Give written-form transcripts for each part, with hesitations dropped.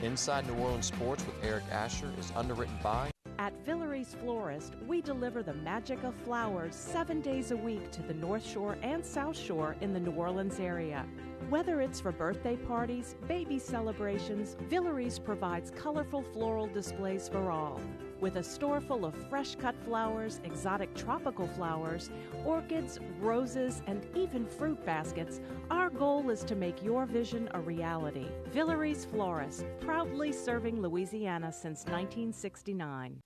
Inside New Orleans Sports with Eric Asher is underwritten by... At Villere's Florist, we deliver the magic of flowers 7 days a week to the North Shore and South Shore in the New Orleans area. Whether it's for birthday parties, baby celebrations, Villere's provides colorful floral displays for all. With a store full of fresh-cut flowers, exotic tropical flowers, orchids, roses, and even fruit baskets, our goal is to make your vision a reality. Villere's Florist, proudly serving Louisiana since 1969.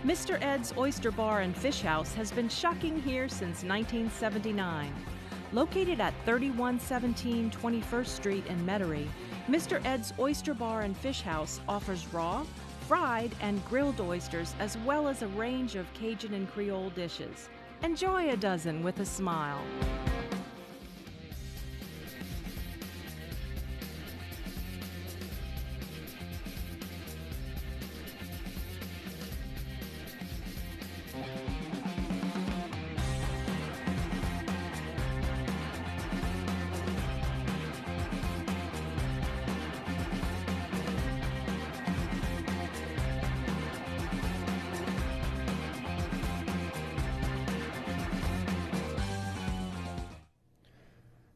Mr. Ed's Oyster Bar and Fish House has been shucking here since 1979. Located at 3117 21st Street in Metairie, Mr. Ed's Oyster Bar and Fish House offers raw, fried, and grilled oysters, as well as a range of Cajun and Creole dishes. Enjoy a dozen with a smile.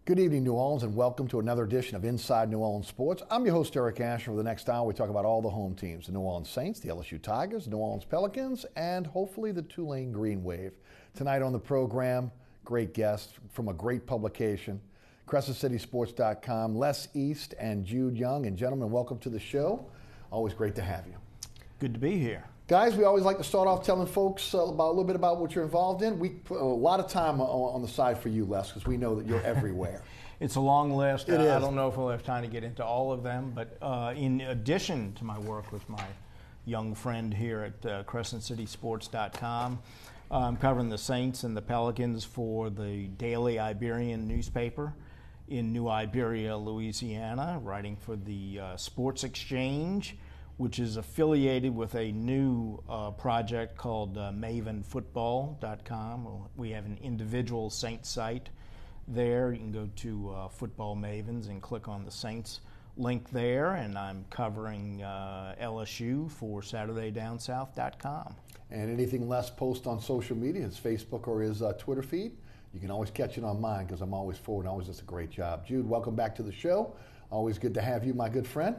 Good evening, New Orleans, and welcome to another edition of Inside New Orleans Sports. I'm your host, Eric Asher. For the next hour, we talk about all the home teams, the New Orleans Saints, the LSU Tigers, the New Orleans Pelicans, and hopefully the Tulane Green Wave. Tonight on the program, great guests from a great publication, CrescentCitySports.com, Les East and Jude Young. And gentlemen, welcome to the show. Always great to have you. Good to be here. Guys, we always like to start off telling folks a little bit about what you're involved in. We put a lot of time on the side for you, Les, because we know that you're everywhere. It's a long list. It is. I don't know if we'll have time to get into all of them, but in addition to my work with my young friend here at CrescentCitySports.com, I'm covering the Saints and the Pelicans for the Daily Iberian newspaper in New Iberia, Louisiana, writing for the Sports Exchange, which is affiliated with a new project called MavenFootball.com. We have an individual Saints site there. You can go to Football Mavens and click on the Saints link there, and I'm covering LSU for SaturdayDownSouth.com. And anything Les posts on social media, his Facebook or his Twitter feed, you can always catch it on mine because I'm always forward and always does a great job. Jude, welcome back to the show. Always good to have you, my good friend.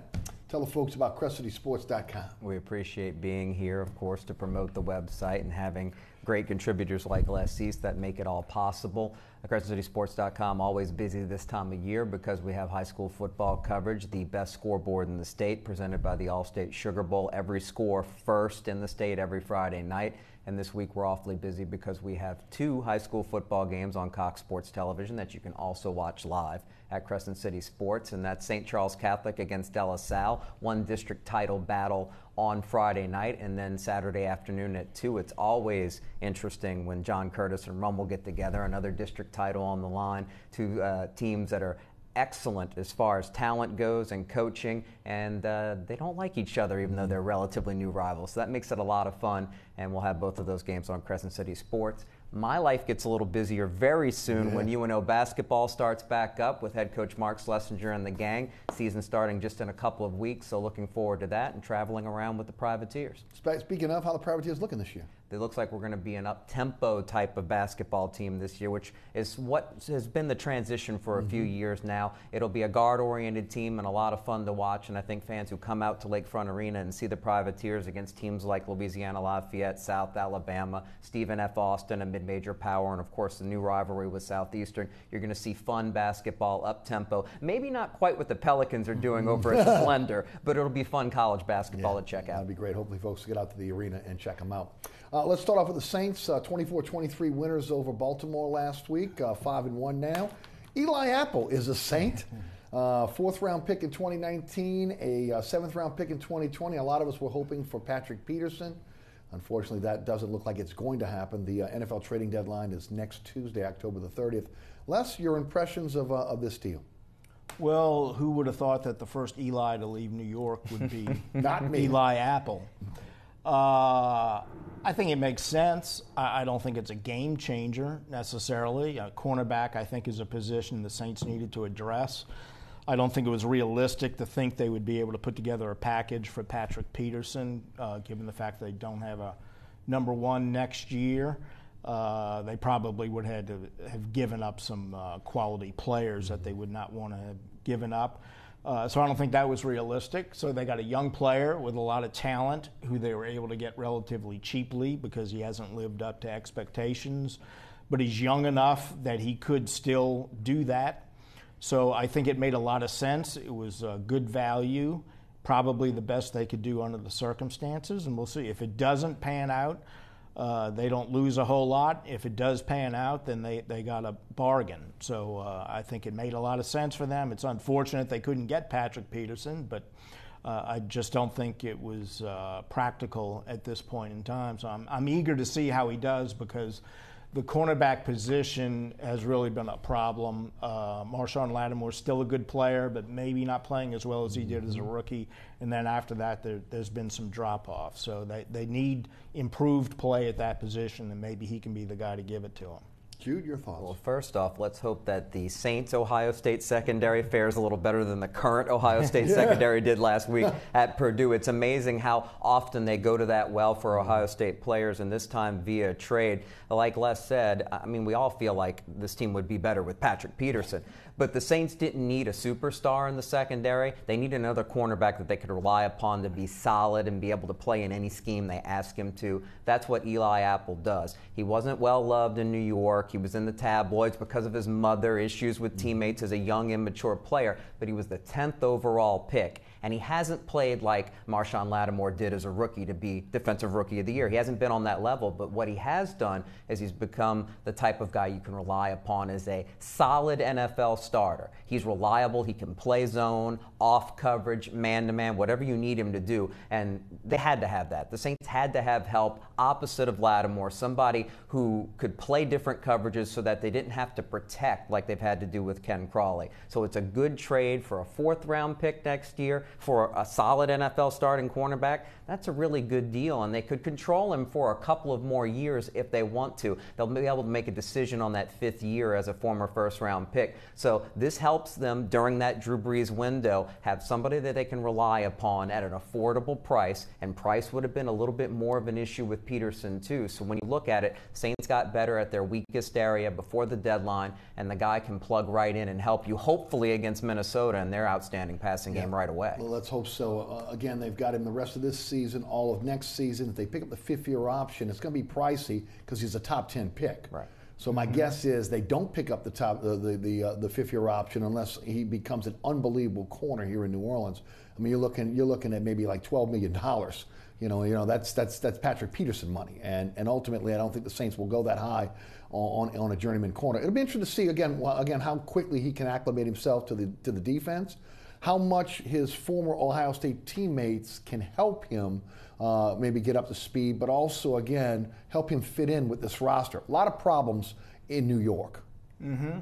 Tell the folks about CrescentCitySports.com. We appreciate being here, of course, to promote the website and having great contributors like Les East that make it all possible. CrescentCitySports.com always busy this time of year because we have high school football coverage, the best scoreboard in the state, presented by the All-State Sugar Bowl. Every score first in the state every Friday night. And this week we're awfully busy because we have 2 high school football games on Cox Sports Television that you can also watch live at Crescent City Sports, and that's St. Charles Catholic against De La Salle, one district title battle on Friday night, and then Saturday afternoon at 2. It's always interesting when John Curtis and Rummel get together, another district title on the line, 2 teams that are excellent as far as talent goes and coaching, and they don't like each other even though they're relatively new rivals. So that makes it a lot of fun, and we'll have both of those games on Crescent City Sports. My life gets a little busier very soon when UNO basketball starts back up with head coach Mark Schlesinger and the gang. Season starting just in a couple of weeks, so looking forward to that and traveling around with the Privateers. Speaking of, how the Privateers looking this year? It looks like we're going to be an up-tempo type of basketball team this year, which is what has been the transition for a few years now. It'll be a guard-oriented team and a lot of fun to watch, and I think fans who come out to Lakefront Arena and see the Privateers against teams like Louisiana Lafayette, South Alabama, Stephen F. Austin, a mid-major power, and of course the new rivalry with Southeastern, you're going to see fun basketball, up-tempo. Maybe not quite what the Pelicans are doing over at Splendor, but it'll be fun college basketball to check out. That'd be great. Hopefully folks get out to the arena and check them out. Let's start off with the Saints, 24-23 winners over Baltimore last week, 5-1 now. Eli Apple is a Saint. 4th-round pick in 2019, a 7th-round pick in 2020. A lot of us were hoping for Patrick Peterson. Unfortunately, that doesn't look like it's going to happen. The NFL trading deadline is next Tuesday, October the 30th. Les, your impressions of this deal? Well, who would have thought that the first Eli to leave New York would be Not me. Eli Apple? I think it makes sense. I don't think it's a game changer necessarily. Cornerback, I think, is a position the Saints needed to address. I don't think it was realistic to think they would be able to put together a package for Patrick Peterson, given the fact they don't have a number one next year. They probably would have had to have given up some quality players that they would not want to have given up. So I don't think that was realistic. So they got a young player with a lot of talent who they were able to get relatively cheaply because he hasn't lived up to expectations. But he's young enough that he could still do that. So I think it made a lot of sense. It was good value, probably the best they could do under the circumstances, and we'll see. If it doesn't pan out, they don't lose a whole lot. If it does pan out, then they got a bargain. So I think it made a lot of sense for them. It's unfortunate they couldn't get Patrick Peterson, but I just don't think it was practical at this point in time. So I'm eager to see how he does because the cornerback position has really been a problem. Marshawn Lattimore's still a good player, but maybe not playing as well as he did as a rookie. And then after that, there's been some drop-off. So they need improved play at that position, and maybe he can be the guy to give it to them. Jude, your thoughts? Well, first off, let's hope that the Saints-Ohio State secondary fares a little better than the current Ohio State secondary did last week at Purdue. It's amazing how often they go to that well for Ohio State players, and this time via trade. Like Les said, I mean, we all feel like this team would be better with Patrick Peterson. But the Saints didn't need a superstar in the secondary. They needed another cornerback that they could rely upon to be solid and be able to play in any scheme they ask him to. That's what Eli Apple does. He wasn't well loved in New York. He was in the tabloids because of his mother, issues with teammates as a young, immature player. But he was the 10th overall pick. And he hasn't played like Marshawn Lattimore did as a rookie to be Defensive Rookie of the Year. He hasn't been on that level, but what he has done is he's become the type of guy you can rely upon as a solid NFL starter. He's reliable. He can play zone, off coverage, man-to-man, whatever you need him to do. And they had to have that. The Saints had to have help opposite of Lattimore, somebody who could play different coverages so that they didn't have to protect like they've had to do with Ken Crawley. So it's a good trade for a 4th-round pick next year, for a solid NFL starting cornerback. That's a really good deal, and they could control him for a couple of more years if they want to. They'll be able to make a decision on that 5th year as a former 1st-round pick. So this helps them during that Drew Brees window have somebody that they can rely upon at an affordable price, and price would have been a little bit more of an issue with Peterson too. So when you look at it, Saints got better at their weakest area before the deadline, and the guy can plug right in and help you, hopefully against Minnesota and their outstanding passing game right away. Well, let's hope so. Again, they've got him the rest of this season, all of next season. If they pick up the 5th-year option, it's going to be pricey because he's a top 10 pick. Right. So my guess is they don't pick up the 5th-year option unless he becomes an unbelievable corner here in New Orleans. I mean, you're looking at maybe like $12 million. You know that's Patrick Peterson money, and ultimately I don't think the Saints will go that high on a journeyman corner. It'll be interesting to see again how quickly he can acclimate himself to the defense, how much his former Ohio State teammates can help him maybe get up to speed, but also again help him fit in with this roster. A lot of problems in New York. Mm-hmm.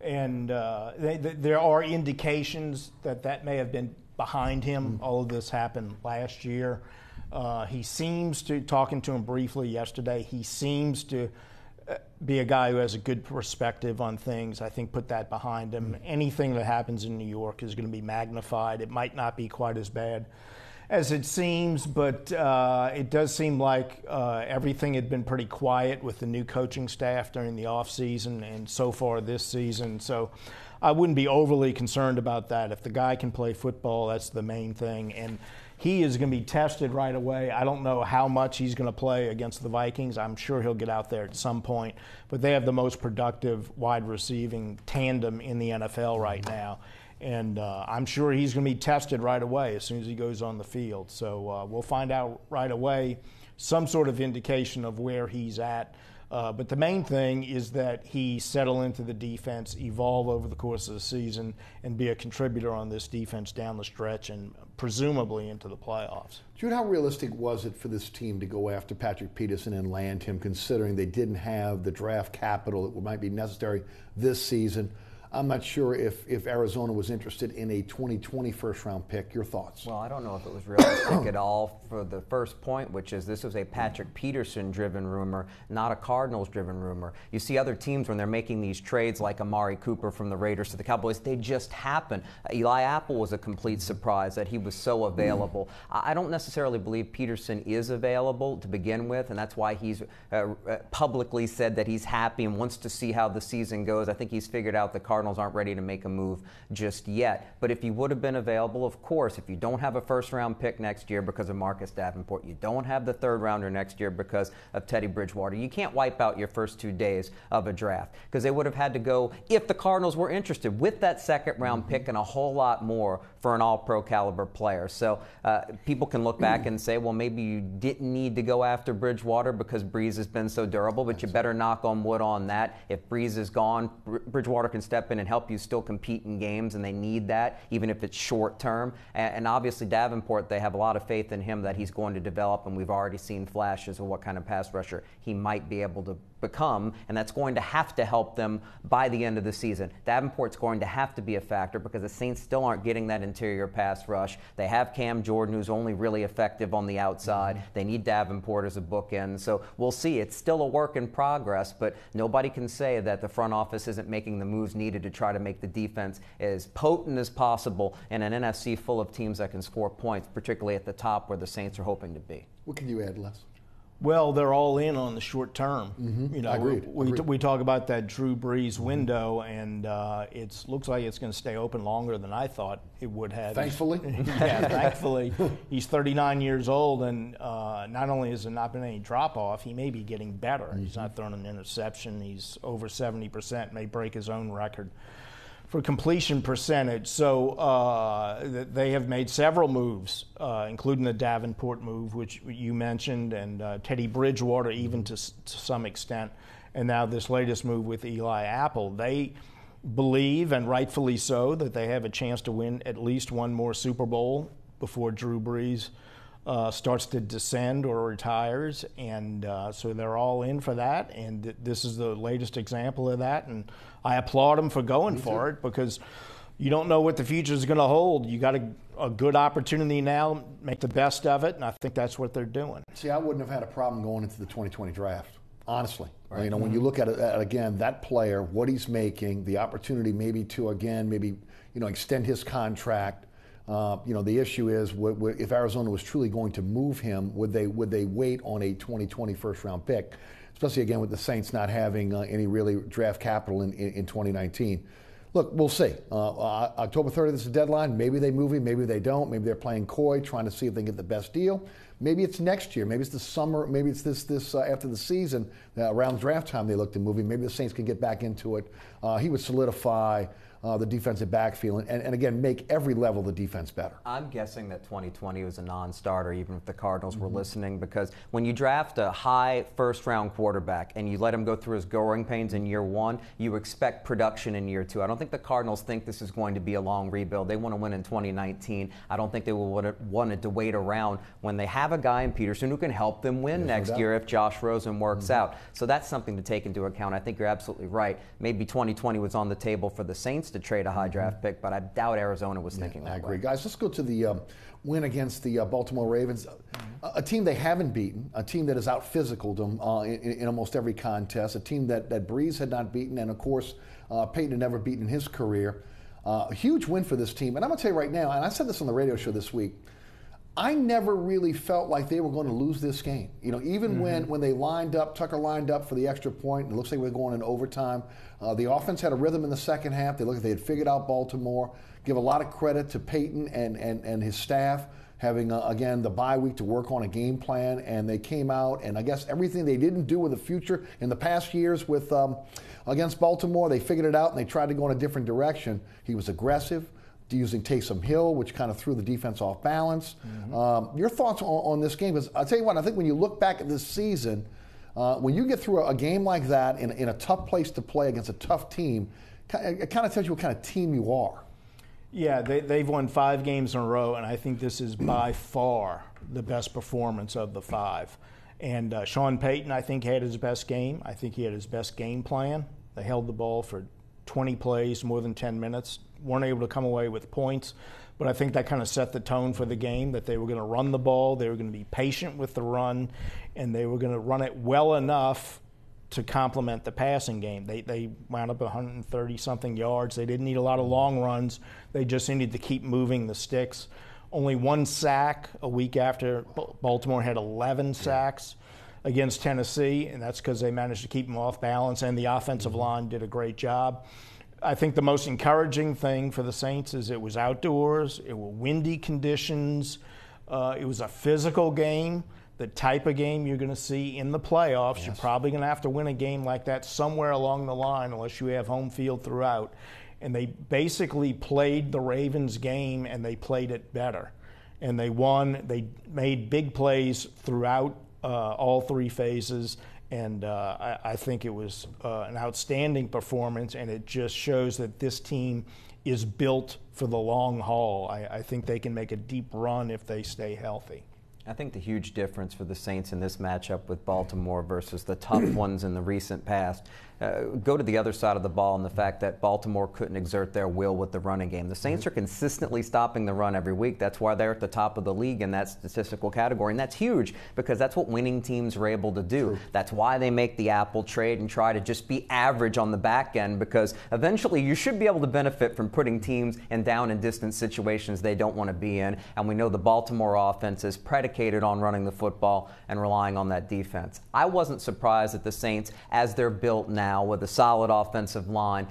And there are indications that may have been behind him. All of this happened last year. He seems to, talking to him briefly yesterday, he seems to be a guy who has a good perspective on things. I think put that behind him. Anything that happens in New York is going to be magnified. It might not be quite as bad as it seems, but it does seem like everything had been pretty quiet with the new coaching staff during the offseason and so far this season. So I wouldn't be overly concerned about that. If the guy can play football, that's the main thing. And he is going to be tested right away. I don't know how much he's going to play against the Vikings. I'm sure he'll get out there at some point. But they have the most productive wide receiving tandem in the NFL right now. And I'm sure he's going to be tested right away as soon as he goes on the field. So we'll find out right away some sort of indication of where he's at. But the main thing is that he settle into the defense, evolve over the course of the season, and be a contributor on this defense down the stretch and presumably into the playoffs. Jude, how realistic was it for this team to go after Patrick Peterson and land him, considering they didn't have the draft capital that might be necessary this season? I'm not sure if Arizona was interested in a 2020 first-round pick. Your thoughts? Well, I don't know if it was realistic at all for the first point, which is this was a Patrick Peterson-driven rumor, not a Cardinals-driven rumor. You see other teams when they're making these trades like Amari Cooper from the Raiders to the Cowboys, they just happen. Eli Apple was a complete surprise that he was so available. I don't necessarily believe Peterson is available to begin with, and that's why he's publicly said that he's happy and wants to see how the season goes. I think he's figured out the Cardinals aren't ready to make a move just yet. But if he would have been available, of course, if you don't have a first-round pick next year because of Marcus Davenport, you don't have the third-rounder next year because of Teddy Bridgewater, you can't wipe out your first 2 days of a draft because they would have had to go, if the Cardinals were interested, with that second-round pick and a whole lot more for an all-pro caliber player. So people can look back and say, well, maybe you didn't need to go after Bridgewater because Breeze has been so durable, but you better knock on wood on that. If Breeze is gone, Bridgewater can step in and help you still compete in games, and they need that, even if it's short term. And obviously Davenport, they have a lot of faith in him that he's going to develop, and we've already seen flashes of what kind of pass rusher he might be able to become, and that's going to have to help them by the end of the season. Davenport's going to have to be a factor because the Saints still aren't getting that interior pass rush. They have Cam Jordan, who's only really effective on the outside. They need Davenport as a bookend. So we'll see. It's still a work in progress, but nobody can say that the front office isn't making the moves needed to try to make the defense as potent as possible in an NFC full of teams that can score points, particularly at the top where the Saints are hoping to be. What can you add, Les? Well, they're all in on the short term. Mm-hmm. You know, Agreed. we talk about that Drew Brees window, and it looks like it's going to stay open longer than I thought it would have. Thankfully. Yeah, thankfully. He's 39 years old, and not only has there not been any drop-off, he may be getting better. Mm-hmm. He's not throwing an interception. He's over 70%, may break his own record for completion percentage. So they have made several moves, including the Davenport move, which you mentioned, and Teddy Bridgewater even to some extent, and now this latest move with Eli Apple. They believe, and rightfully so, that they have a chance to win at least one more Super Bowl before Drew Brees starts to descend or retires, and so they're all in for that, and this is the latest example of that, and I applaud them for going for it because you don't know what the future is going to hold. You got a good opportunity now, make the best of it, and I think that's what they're doing. See, I wouldn't have had a problem going into the 2020 draft, honestly. Right. You know, when you look at it again, that player, what he's making, the opportunity maybe to extend his contract. The issue is if Arizona was truly going to move him, would they wait on a 2020 first-round pick, especially again with the Saints not having any really draft capital in 2019. Look, we'll see. October 30th is the deadline. Maybe they move him, maybe they don't. Maybe they're playing coy, trying to see if they can get the best deal. Maybe it's next year. Maybe it's the summer. Maybe it's this after the season, around draft time they look to move him. Maybe the Saints can get back into it. He would solidify the defensive backfield, and again, make every level of the defense better. I'm guessing that 2020 was a non-starter, even if the Cardinals were listening, because when you draft a high first-round quarterback and you let him go through his growing pains in year one, you expect production in year two. I don't think the Cardinals think this is going to be a long rebuild. They want to win in 2019. I don't think they wanted to wait around when they have a guy in Peterson who can help them win next year if Josh Rosen works out. So that's something to take into account. I think you're absolutely right. Maybe 2020 was on the table for the Saints to trade a high draft pick, but I doubt Arizona was thinking that way. I agree. Guys, let's go to the win against the Baltimore Ravens, a team they haven't beaten, a team that has out-physicaled them in almost every contest, a team that Breeze had not beaten, and of course, Peyton had never beaten in his career. A huge win for this team. And I'm going to tell you right now, and I said this on the radio show this week, I never really felt like they were going to lose this game. You know, even when they lined up, Tucker lined up for the extra point, it looks like we're going in overtime. The offense had a rhythm in the second half. They looked like they had figured out Baltimore. Give a lot of credit to Peyton and his staff having, again, the bye week to work on a game plan. And they came out, and I guess everything they didn't do in the future in the past years with against Baltimore, they figured it out and they tried to go in a different direction. He was aggressive, using Taysom Hill, which kind of threw the defense off balance. Your thoughts on this game? Because I'll tell you what, I think when you look back at this season, when you get through a game like that in a tough place to play against a tough team, it kind of tells you what kind of team you are. Yeah, they've won 5 games in a row, and I think this is by far the best performance of the 5. And Sean Payton, I think, had his best game. I think he had his best game plan. They held the ball for 20 plays, more than 10 minutes, weren't able to come away with points. But I think that kind of set the tone for the game, that they were going to run the ball, they were going to be patient with the run, and they were going to run it well enough to complement the passing game. They wound up 130-something yards. They didn't need a lot of long runs. They just needed to keep moving the sticks. Only 1 sack a week after Baltimore had 11 sacks against Tennessee, and that's because they managed to keep them off balance, and the offensive line did a great job. I think the most encouraging thing for the Saints is it was outdoors, it were windy conditions, it was a physical game, the type of game you're going to see in the playoffs. Yes. You're probably going to have to win a game like that somewhere along the line unless you have home field throughout. And they basically played the Ravens game, and they played it better. And they won. They made big plays throughout all 3 phases. And I think it was an outstanding performance, and it just shows that this team is built for the long haul. I think they can make a deep run if they stay healthy. I think the huge difference for the Saints in this matchup with Baltimore versus the tough ones in the recent past go to the other side of the ball and the fact that Baltimore couldn't exert their will with the running game. The Saints are consistently stopping the run every week. That's why they're at the top of the league in that statistical category, and that's huge because that's what winning teams are able to do. True. That's why they make the Apple trade and try to just be average on the back end, because eventually you should be able to benefit from putting teams in down and distance situations they don't want to be in, and we know the Baltimore offense is predicated on running the football and relying on that defense. I wasn't surprised that the Saints, as they're built now with a solid offensive line,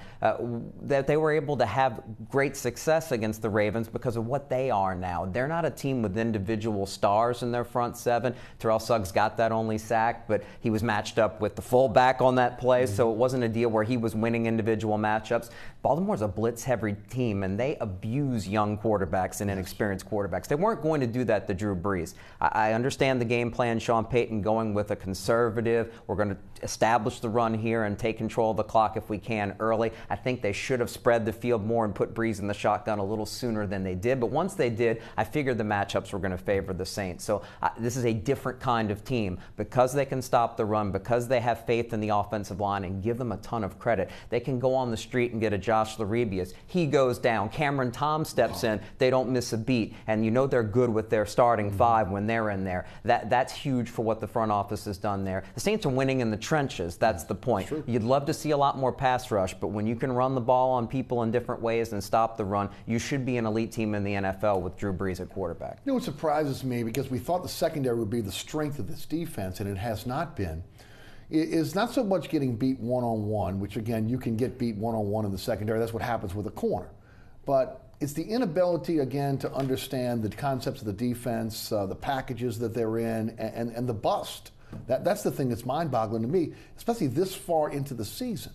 that they were able to have great success against the Ravens because of what they are now. They're not a team with individual stars in their front seven. Terrell Suggs got that only sack, but he was matched up with the fullback on that play, so it wasn't a deal where he was winning individual matchups. Baltimore's a blitz-heavy team, and they abuse young quarterbacks and inexperienced quarterbacks. They weren't going to do that to Drew Brees. I understand the game plan, Sean Payton going with a conservative, we're going to establish the run here and take control of the clock if we can early. I think they should have spread the field more and put Brees in the shotgun a little sooner than they did. But once they did, I figured the matchups were going to favor the Saints. So this is a different kind of team. Because they can stop the run, because they have faith in the offensive line and give them a ton of credit, they can go on the street and get a Josh Larebius. He goes down. Cameron Tom steps in. They don't miss a beat. And you know they're good with their starting five when they're in there. That's huge for what the front office has done there. The Saints are winning in the trenches. That's the point. Sure. You'd love to see a lot more pass rush, but when you can run the ball on people in different ways and stop the run, you should be an elite team in the NFL with Drew Brees at quarterback. You know what surprises me, because we thought the secondary would be the strength of this defense, and it has not been, is not so much getting beat one-on-one, which again, you can get beat one-on-one in the secondary. That's what happens with a corner. But it's the inability, again, to understand the concepts of the defense, the packages that they're in, and the bust. That's the thing that's mind-boggling to me, especially this far into the season.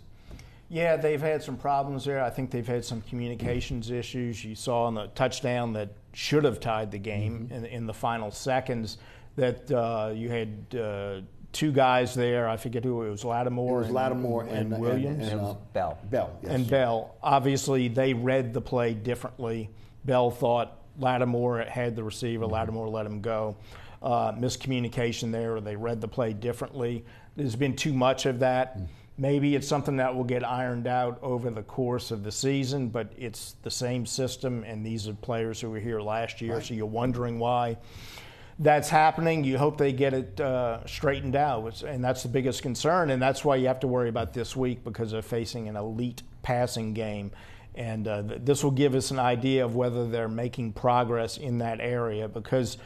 Yeah, they've had some problems there. I think they've had some communications issues. You saw on the touchdown that should have tied the game in the final seconds that you had two guys there. I forget who it was, Lattimore. It was Lattimore and Williams. And Bell. Bell, yes. And Bell. Obviously, they read the play differently. Bell thought Lattimore had the receiver. Lattimore let him go. Miscommunication there, or they read the play differently. There's been too much of that. Maybe it's something that will get ironed out over the course of the season, but it's the same system, and these are players who were here last year, so you're wondering why that's happening. You hope they get it straightened out, and that's the biggest concern, and that's why you have to worry about this week, because they're facing an elite passing game. And this will give us an idea of whether they're making progress in that area, because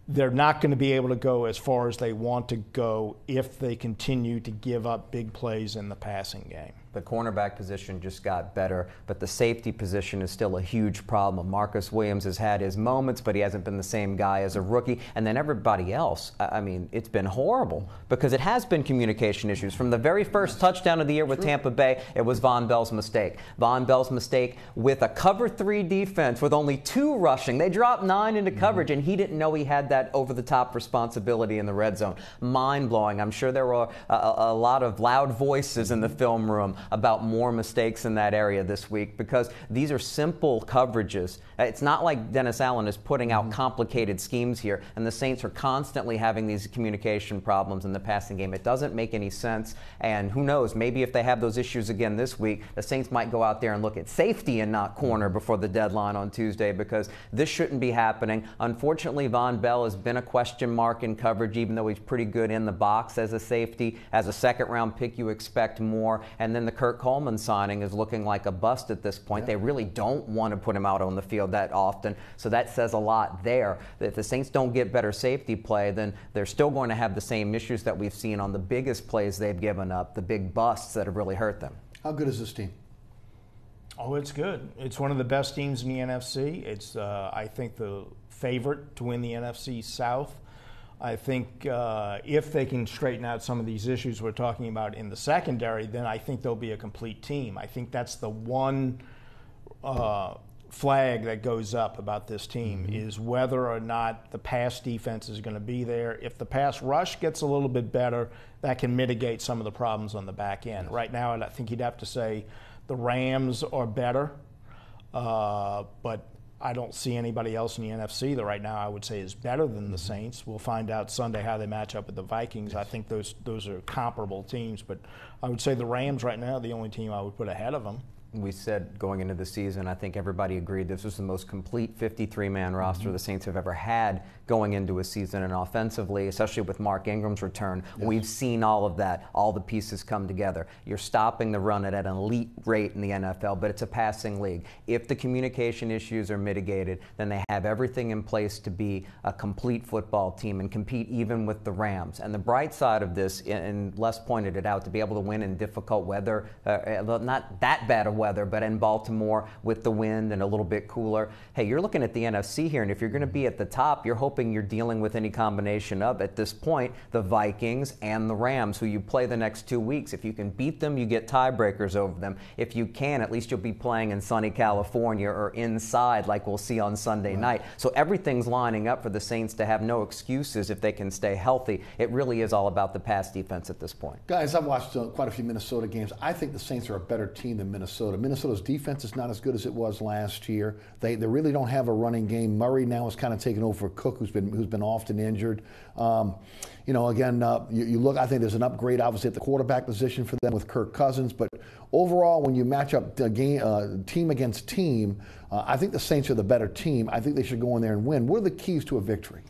they're not going to be able to go as far as they want to go if they continue to give up big plays in the passing game. The cornerback position just got better, but the safety position is still a huge problem. Marcus Williams has had his moments, but he hasn't been the same guy as a rookie. And then everybody else, I mean, it's been horrible because it has been communication issues. From the very first touchdown of the year with Tampa Bay, it was Von Bell's mistake. Von Bell's mistake with a cover 3 defense with only 2 rushing. They dropped 9 into coverage, and he didn't know he had that that over-the-top responsibility in the red zone. Mind-blowing. I'm sure there were a lot of loud voices in the film room about more mistakes in that area this week, because these are simple coverages. It's not like Dennis Allen is putting out complicated schemes here, and the Saints are constantly having these communication problems in the passing game. It doesn't make any sense, and who knows, maybe if they have those issues again this week, the Saints might go out there and look at safety and not corner before the deadline on Tuesday, because this shouldn't be happening. Unfortunately, Von Bell has been a question mark in coverage, even though he's pretty good in the box as a safety. As a second-round pick, you expect more, and then the Kurt Coleman signing is looking like a bust at this point. They really don't want to put him out on the field that often, so that says a lot there. If the Saints don't get better safety play, then they're still going to have the same issues that we've seen on the biggest plays they've given up, the big busts that have really hurt them. How good is this team? Oh, it's good. It's one of the best teams in the NFC. It's, I think, the favorite to win the NFC South. I think if they can straighten out some of these issues we're talking about in the secondary, then I think they'll be a complete team. I think that's the one flag that goes up about this team, is whether or not the pass defense is going to be there. If the pass rush gets a little bit better, that can mitigate some of the problems on the back end. Right now, I think you'd have to say the Rams are better, but I don't see anybody else in the NFC that right now I would say is better than the Saints. We'll find out Sunday how they match up with the Vikings. I think those are comparable teams, but I would say the Rams right now are the only team I would put ahead of them. We said going into the season, I think everybody agreed this was the most complete 53-man roster the Saints have ever had going into a season. And offensively, especially with Mark Ingram's return, we've seen all of that, all the pieces come together. You're stopping the run at an elite rate in the NFL, but it's a passing league. If the communication issues are mitigated, then they have everything in place to be a complete football team and compete even with the Rams. And the bright side of this, and Les pointed it out, to be able to win in difficult weather, not that bad of weather, but in Baltimore with the wind and a little bit cooler. Hey, you're looking at the NFC here, and if you're going to be at the top, you're hoping you're dealing with any combination of, at this point, the Vikings and the Rams, who you play the next 2 weeks. If you can beat them, you get tiebreakers over them. If you can, at least you'll be playing in sunny California or inside like we'll see on Sunday night. So everything's lining up for the Saints to have no excuses if they can stay healthy. It really is all about the pass defense at this point. Guys, I've watched quite a few Minnesota games. I think the Saints are a better team than Minnesota. Minnesota's defense is not as good as it was last year. They really don't have a running game. Murray now is kind of taking over for Cook, who's been often injured. You look, I think there's an upgrade obviously at the quarterback position for them with Kirk Cousins, but overall, when you match up the game, team against team, I think the Saints are the better team. I think they should go in there and win. What are the keys to a victory?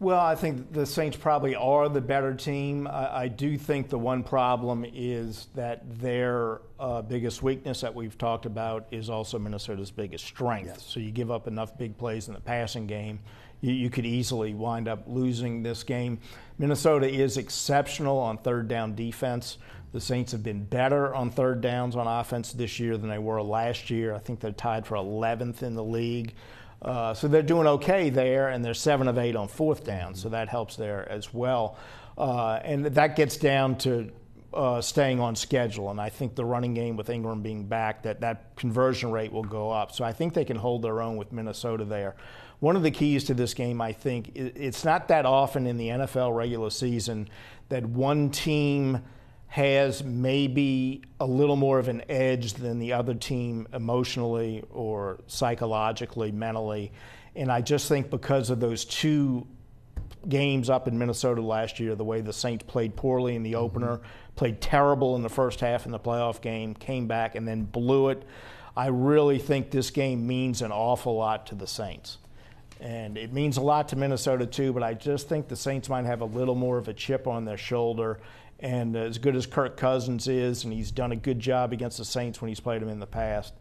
Well, I think the Saints probably are the better team. I do think the one problem is that their biggest weakness that we've talked about is also Minnesota's biggest strength. Yes. So you give up enough big plays in the passing game, you could easily wind up losing this game. Minnesota is exceptional on third down defense. The Saints have been better on third downs on offense this year than they were last year. I think they're tied for 11th in the league. So they're doing okay there, and they're 7 of 8 on fourth down, so that helps there as well. And that gets down to staying on schedule, and I think the running game with Ingram being back, that conversion rate will go up. So I think they can hold their own with Minnesota there. One of the keys to this game, I think, it's not that often in the NFL regular season that one team has maybe a little more of an edge than the other team emotionally or psychologically, mentally. And I just think because of those two games up in Minnesota last year, the way the Saints played poorly in the opener, played terrible in the first half in the playoff game, came back and then blew it, I really think this game means an awful lot to the Saints. And it means a lot to Minnesota too, but I just think the Saints might have a little more of a chip on their shoulder. And as good as Kirk Cousins is, and he's done a good job against the Saints when he's played them in the past,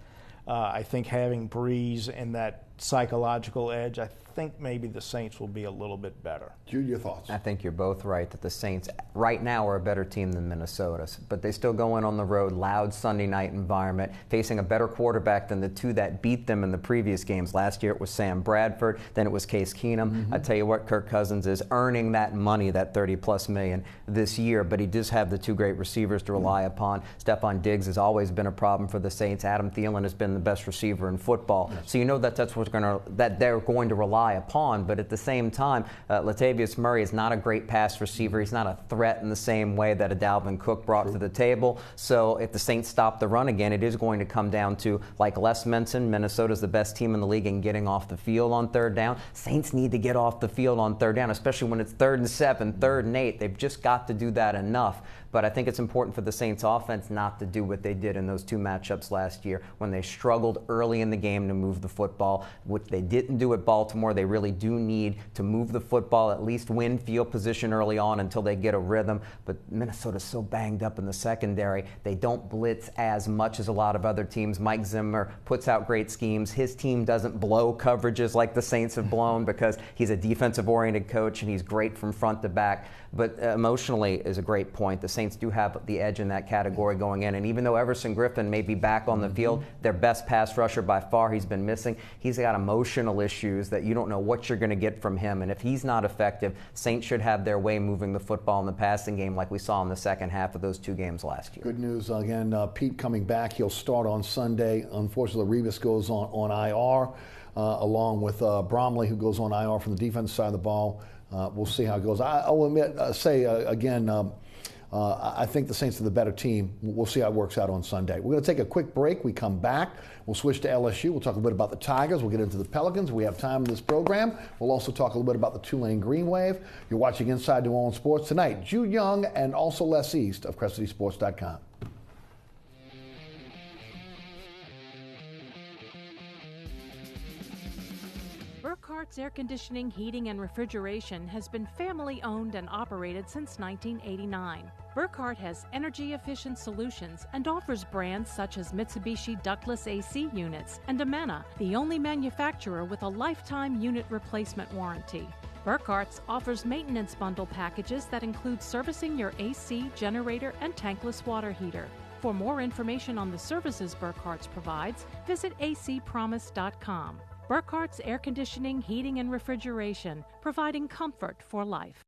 I think having Breeze and that psychological edge, I think maybe the Saints will be a little bit better. Jude, your thoughts? I think you're both right that the Saints right now are a better team than Minnesota, but they still go in on the road, loud Sunday night environment, facing a better quarterback than the two that beat them in the previous games. Last year it was Sam Bradford, then it was Case Keenum. I tell you what, Kirk Cousins is earning that money, that $30+ million this year, but he does have the two great receivers to rely upon. Stephon Diggs has always been a problem for the Saints. Adam Thielen has been the best receiver in football. So you know that's what's that they're going to rely upon. But at the same time, Latavius Murray is not a great pass receiver. He's not a threat in the same way that a Dalvin Cook brought to the table. So if the Saints stop the run again, it is going to come down to, like Les mentioned, Minnesota's the best team in the league in getting off the field on third down. Saints need to get off the field on third down, especially when it's 3rd and 7, 3rd and 8. They've just got to do that enough. But I think it's important for the Saints offense not to do what they did in those 2 matchups last year when they struggled early in the game to move the football, which they didn't do at Baltimore. They really do need to move the football, at least win field position early on until they get a rhythm. But Minnesota's so banged up in the secondary. They don't blitz as much as a lot of other teams. Mike Zimmer puts out great schemes. His team doesn't blow coverages like the Saints have blown because he's a defensive-oriented coach and he's great from front to back. But emotionally is a great point. The Saints do have the edge in that category going in. And even though Everson Griffin may be back on the field, their best pass rusher by far, he's been missing. He's got emotional issues that you don't know what you're going to get from him. And if he's not effective, Saints should have their way moving the football in the passing game like we saw in the second half of those 2 games last year. Good news again, Pete coming back. He'll start on Sunday. Unfortunately, Revis goes on IR along with Bromley, who goes on IR from the defensive side of the ball. We'll see how it goes. I will say again, I think the Saints are the better team. We'll see how it works out on Sunday. We're going to take a quick break. We come back. We'll switch to LSU. We'll talk a bit about the Tigers. We'll get into the Pelicans. We have time in this program. We'll also talk a little bit about the Tulane Green Wave. You're watching Inside New Orleans Sports tonight. Jude Young and also Les East of CrescentCitySports.com. Burkhart's Air Conditioning, Heating, and Refrigeration has been family-owned and operated since 1989. Burkhardt has energy-efficient solutions and offers brands such as Mitsubishi ductless AC units and Amana, the only manufacturer with a lifetime unit replacement warranty. Burkhardt's offers maintenance bundle packages that include servicing your AC, generator, and tankless water heater. For more information on the services Burkhardt's provides, visit acpromise.com. Burkhardt's Air Conditioning, Heating, and Refrigeration, providing comfort for life.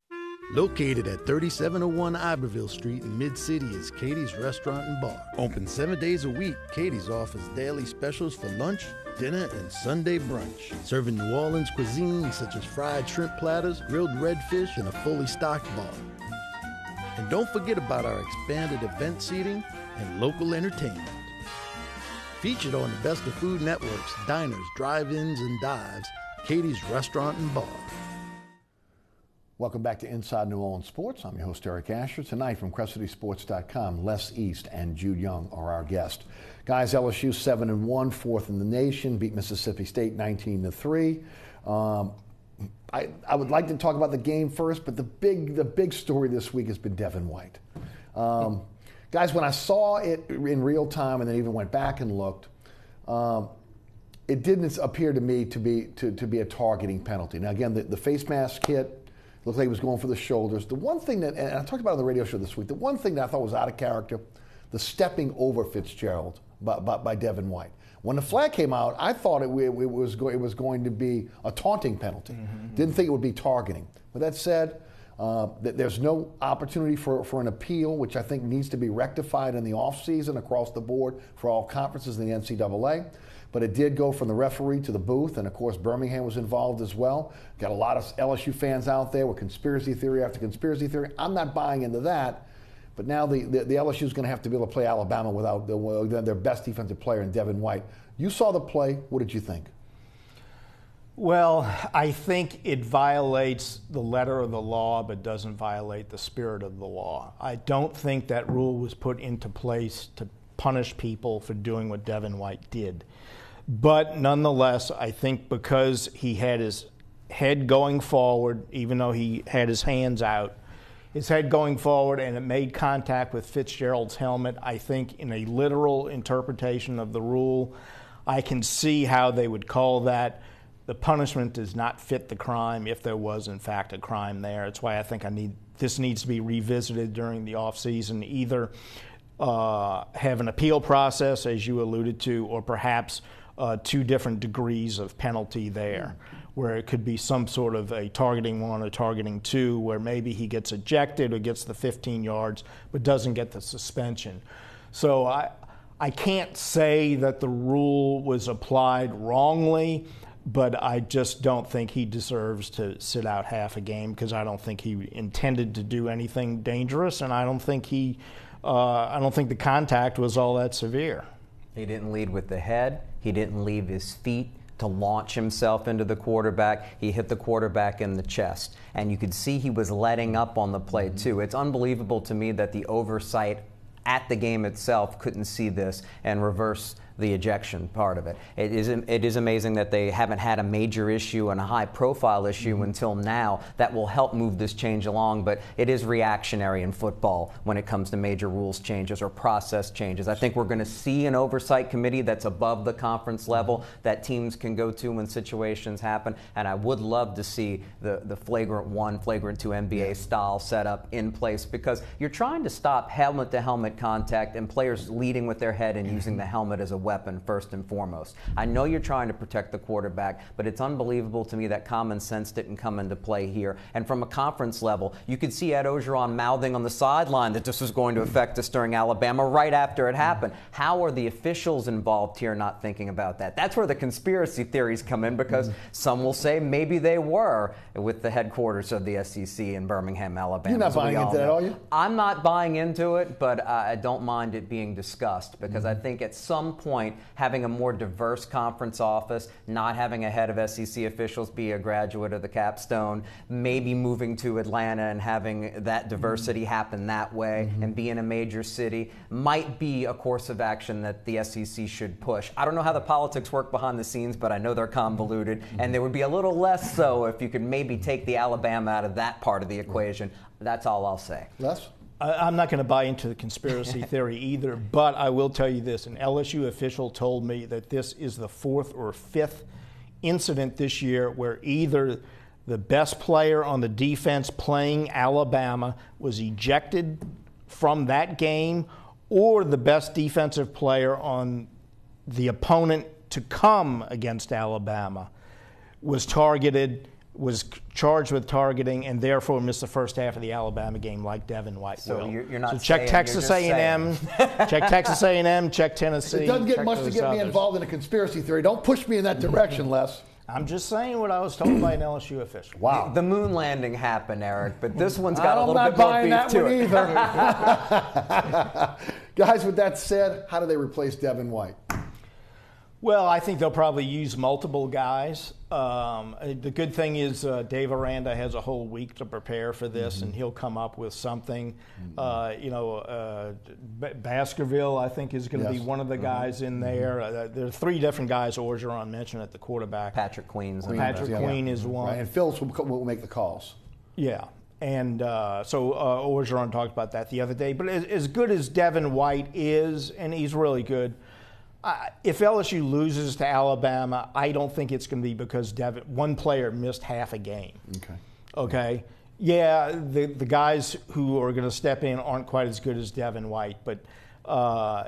Located at 3701 Iberville Street in Mid-City is Katie's Restaurant and Bar. Open 7 days a week, Katie's offers daily specials for lunch, dinner, and Sunday brunch. Serving New Orleans cuisine such as fried shrimp platters, grilled redfish, and a fully stocked bar. And don't forget about our expanded event seating and local entertainment. Featured on the Best of Food Network's Diners, Drive-Ins, and Dives, Katie's Restaurant and Bar. Welcome back to Inside New Orleans Sports. I'm your host, Eric Asher. Tonight from CrescentCitySports.com, Les East and Jude Young are our guests. Guys, LSU 7-1, fourth in the nation, beat Mississippi State 19-3. I would like to talk about the game first, but the big story this week has been Devon White. Guys, when I saw it in real time and then even went back and looked, it didn't appear to me to be a targeting penalty. Now, again, the face mask hit, looked like he was going for the shoulders. The one thing that, and I talked about it on the radio show this week, the one thing that I thought was out of character, the stepping over Fitzgerald by Devon White. When the flag came out, I thought it was going to be a taunting penalty. Didn't think it would be targeting. With that said, there's no opportunity for an appeal, which I think needs to be rectified in the offseason across the board for all conferences in the NCAA. But it did go from the referee to the booth, and of course Birmingham was involved as well. Got a lot of LSU fans out there with conspiracy theory after conspiracy theory. I'm not buying into that. But now the LSU is going to have to be able to play Alabama without their best defensive player in Devon White. You saw the play. What did you think? Well, I think it violates the letter of the law but doesn't violate the spirit of the law. I don't think that rule was put into place to punish people for doing what Devon White did. But nonetheless, I think because he had his head going forward, even though he had his hands out, his head going forward and it made contact with Fitzgerald's helmet, I think in a literal interpretation of the rule, I can see how they would call that. The punishment does not fit the crime if there was, in fact, a crime there. That's why I think this needs to be revisited during the offseason, either have an appeal process, as you alluded to, or perhaps 2 different degrees of penalty there, where it could be some sort of a targeting 1 or targeting 2, where maybe he gets ejected or gets the 15 yards but doesn't get the suspension. So I can't say that the rule was applied wrongly, but I just don't think he deserves to sit out half a game because I don't think he intended to do anything dangerous, and I don't think the contact was all that severe. He didn't lead with the head. He didn't leave his feet to launch himself into the quarterback. He hit the quarterback in the chest. And you could see he was letting up on the play, too. It's unbelievable to me that the oversight at the game itself couldn't see this and reverse the ejection part of it. It is amazing that they haven't had a major issue and a high-profile issue until now that will help move this change along, but it is reactionary in football when it comes to major rules changes or process changes. I think we're going to see an oversight committee that's above the conference level that teams can go to when situations happen, and I would love to see the flagrant 1, flagrant 2 NBA style setup in place because you're trying to stop helmet-to-helmet contact and players leading with their head and using the helmet as a weapon first and foremost. I know you're trying to protect the quarterback, but it's unbelievable to me that common sense didn't come into play here. And from a conference level, you could see Ed Orgeron mouthing on the sideline that this was going to affect us during Alabama right after it happened. How are the officials involved here not thinking about that? That's where the conspiracy theories come in because some will say maybe they were with the headquarters of the SEC in Birmingham, Alabama. You're not buying into that, are you? I'm not buying into it, but I don't mind it being discussed because I think at some point having a more diverse conference office, not having a head of SEC officials be a graduate of the capstone, maybe moving to Atlanta and having that diversity happen that way and be in a major city might be a course of action that the SEC should push. I don't know how the politics work behind the scenes, but I know they're convoluted, and they would be a little less so if you could maybe take the Alabama out of that part of the equation. That's all I'll say. Les? I'm not going to buy into the conspiracy theory either, but I will tell you this. An LSU official told me that this is the 4th or 5th incident this year where either the best player on the defense playing Alabama was ejected from that game or the best defensive player on the opponent to come against Alabama was targeted, was charged with targeting, and therefore missed the first half of the Alabama game like Devon White So will. you're not so check saying, Texas you're just A&M, check Texas A&M, check Tennessee. It doesn't get check much to those get me others. involved in a conspiracy theory. Don't push me in that direction, Les. I'm just saying what I was told by an LSU official. Wow. The moon landing happened, Eric, but this one's got a little I'm bit not more buying beef that to one it. either. Guys, with that said, how do they replace Devon White? Well, I think they'll probably use multiple guys. The good thing is Dave Aranda has a whole week to prepare for this, and he'll come up with something. Baskerville, I think, is going to be one of the guys in there. There are 3 different guys Orgeron mentioned at the quarterback. Patrick Queen is one. Right. And Phillips will make the calls. Yeah. And so Orgeron talked about that the other day. But as good as Devon White is, and he's really good, if LSU loses to Alabama, I don't think it's going to be because one player missed half a game. Okay. Yeah, the guys who are going to step in aren't quite as good as Devon White. But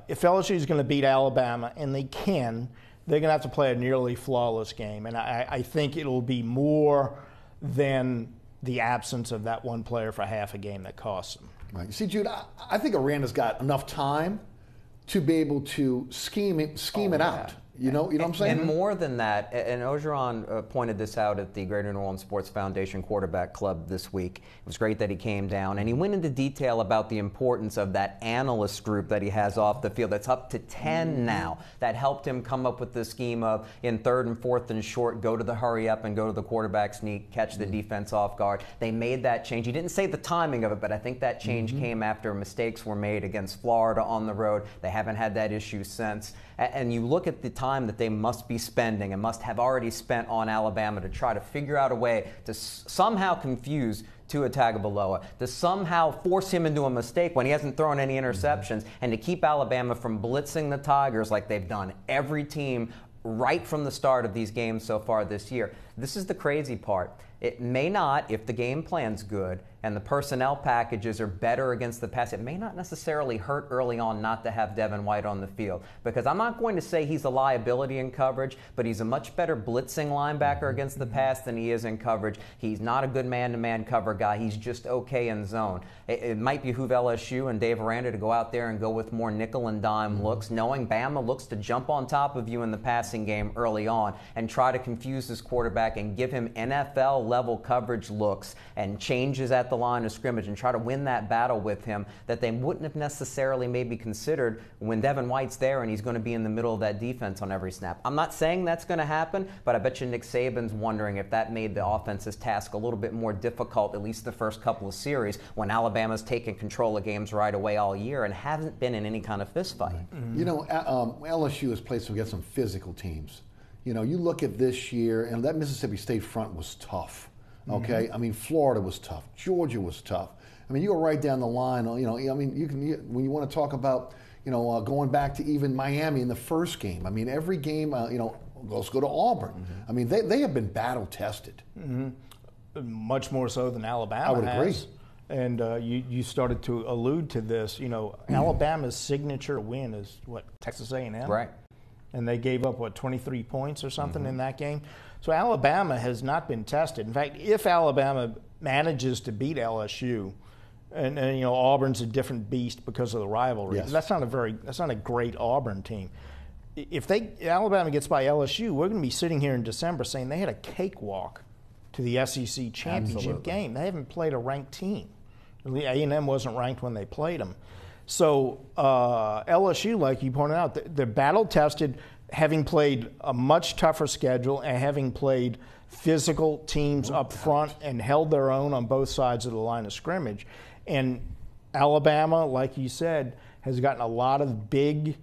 if LSU is going to beat Alabama, and they can, they're going to have to play a nearly flawless game. And I think it'll be more than the absence of that one player for half a game that costs them. Right. You see, Jude, I think Aranda's got enough time to be able to scheme it out. You know what I'm saying? And more than that, and Orgeron pointed this out at the Greater New Orleans Sports Foundation Quarterback Club this week. It was great that he came down, and he went into detail about the importance of that analyst group that he has off the field. That's up to 10 now. That helped him come up with the scheme of, in 3rd and 4th and short, go to the hurry up and go to the quarterback sneak, catch the defense off guard. They made that change. He didn't say the timing of it, but I think that change came after mistakes were made against Florida on the road. They haven't had that issue since. And you look at the time that they must be spending and must have already spent on Alabama to try to figure out a way to somehow confuse Tua Tagovailoa, to somehow force him into a mistake when he hasn't thrown any interceptions, and to keep Alabama from blitzing the Tigers like they've done every team right from the start of these games so far this year. This is the crazy part. It may not, if the game plan's good, and the personnel packages are better against the pass, it may not necessarily hurt early on not to have Devon White on the field. Because I'm not going to say he's a liability in coverage, but he's a much better blitzing linebacker against the pass than he is in coverage. He's not a good man-to-man cover guy. He's just okay in zone. It might behoove LSU and Dave Aranda to go out there and go with more nickel and dime looks, knowing Bama looks to jump on top of you in the passing game early on and try to confuse his quarterback and give him NFL-level coverage looks and changes at the line of scrimmage and try to win that battle with him that they wouldn't have necessarily maybe considered when Devon White's there and he's going to be in the middle of that defense on every snap. I'm not saying that's going to happen, but I bet you Nick Saban's wondering if that made the offense's task a little bit more difficult, at least the first couple of series, when Alabama's taken control of games right away all year and hasn't been in any kind of fist fight. You know, LSU has played against some physical teams. You know, you look at this year, and that Mississippi State front was tough. Okay, I mean, Florida was tough. Georgia was tough. I mean, you go right down the line. You know, I mean, when you want to talk about, you know, going back to even Miami in the first game. I mean, every game, you know, let's go to Auburn. I mean, they have been battle tested. Much more so than Alabama I would agree. And you started to allude to this. You know, Alabama's signature win is what, Texas A&M? Right. And they gave up, what, 23 points or something in that game? So Alabama has not been tested. In fact, if Alabama manages to beat LSU, and you know, Auburn's a different beast because of the rivalry. Yes. That's not a great Auburn team. If Alabama gets by LSU, we're going to be sitting here in December saying they had a cakewalk to the SEC championship game. They haven't played a ranked team. A&M wasn't ranked when they played them. So LSU, like you pointed out, they're battle-tested, having played a much tougher schedule and having played physical teams up front and held their own on both sides of the line of scrimmage. And Alabama, like you said, has gotten a lot of big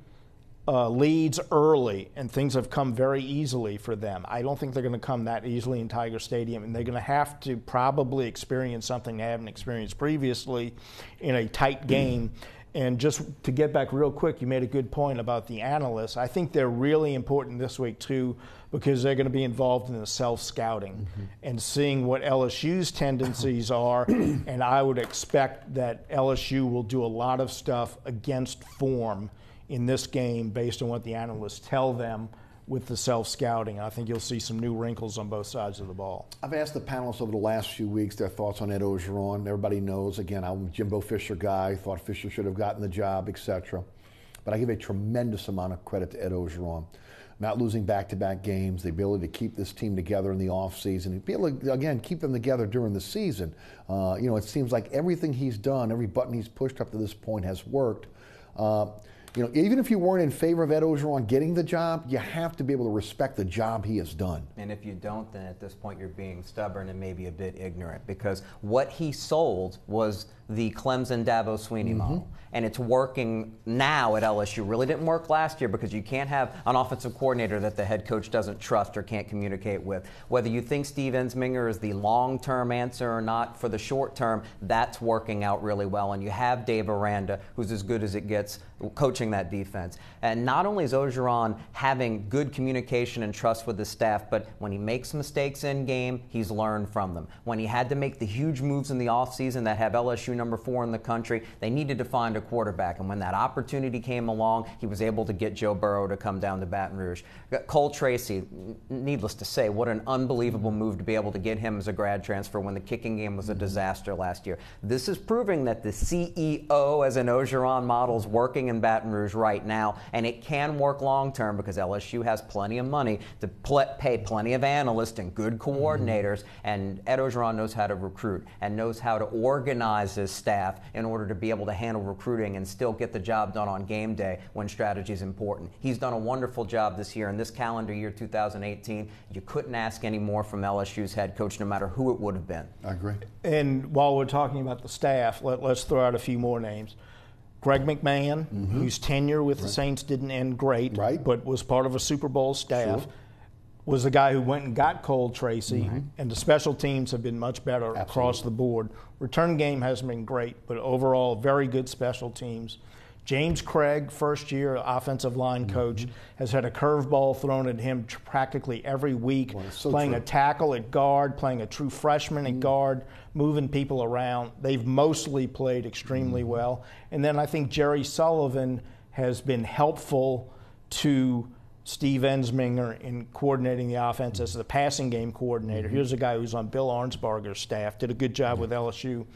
leads early, and things have come very easily for them. I don't think they're going to come that easily in Tiger Stadium, and they're going to have to probably experience something they haven't experienced previously in a tight game. And just to get back real quick, you made a good point about the analysts. I think they're really important this week, too, because they're going to be involved in the self-scouting and seeing what LSU's tendencies are. And I would expect that LSU will do a lot of stuff against form in this game based on what the analysts tell them with the self-scouting. I think you'll see some new wrinkles on both sides of the ball. I've asked the panelists over the last few weeks their thoughts on Ed Orgeron. Everybody knows, again, I'm a Jimbo Fisher guy, thought Fisher should have gotten the job, etc. But I give a tremendous amount of credit to Ed Orgeron. Not losing back-to-back games, the ability to keep this team together in the offseason, be able to, again, keep them together during the season. You know, it seems like everything he's done, every button he's pushed up to this point has worked. You know, even if you weren't in favor of Ed Orgeron getting the job, you have to be able to respect the job he has done. And if you don't, then at this point you're being stubborn and maybe a bit ignorant, because what he sold was the Clemson-Dabo Swinney model. And it's working now at LSU. Really didn't work last year because you can't have an offensive coordinator that the head coach doesn't trust or can't communicate with. Whether you think Steve Ensminger is the long-term answer or not, for the short term, that's working out really well. And you have Dave Aranda, who's as good as it gets, coaching that defense. And not only is Orgeron having good communication and trust with the staff, but when he makes mistakes in game, he's learned from them. When he had to make the huge moves in the offseason that have LSU number 4 in the country, they needed to find a quarterback. And when that opportunity came along, he was able to get Joe Burrow to come down to Baton Rouge. Cole Tracy, needless to say, what an unbelievable move to be able to get him as a grad transfer when the kicking game was a disaster last year. This is proving that the CEO as an Orgeron model is working in Baton Rouge right now, and it can work long term because LSU has plenty of money to pay plenty of analysts and good coordinators, and Ed Orgeron knows how to recruit and knows how to organize his staff in order to be able to handle recruiting and still get the job done on game day when strategy is important. He's done a wonderful job this year. In this calendar year, 2018, you couldn't ask any more from LSU's head coach, no matter who it would have been. I agree. And while we're talking about the staff, let's throw out a few more names. Greg McMahon, whose tenure with the Saints didn't end great, but was part of a Super Bowl staff, was the guy who went and got Cole Tracy, and the special teams have been much better across the board. Return game hasn't been great, but overall, very good special teams. James Craig, first-year offensive line coach, has had a curveball thrown at him practically every week, playing a tackle at guard, playing a true freshman at guard, moving people around. They've mostly played extremely well. And then I think Jerry Sullivan has been helpful to Steve Ensminger in coordinating the offense as the passing game coordinator. Here's a guy who's on Bill Arnsparger's staff, did a good job with LSU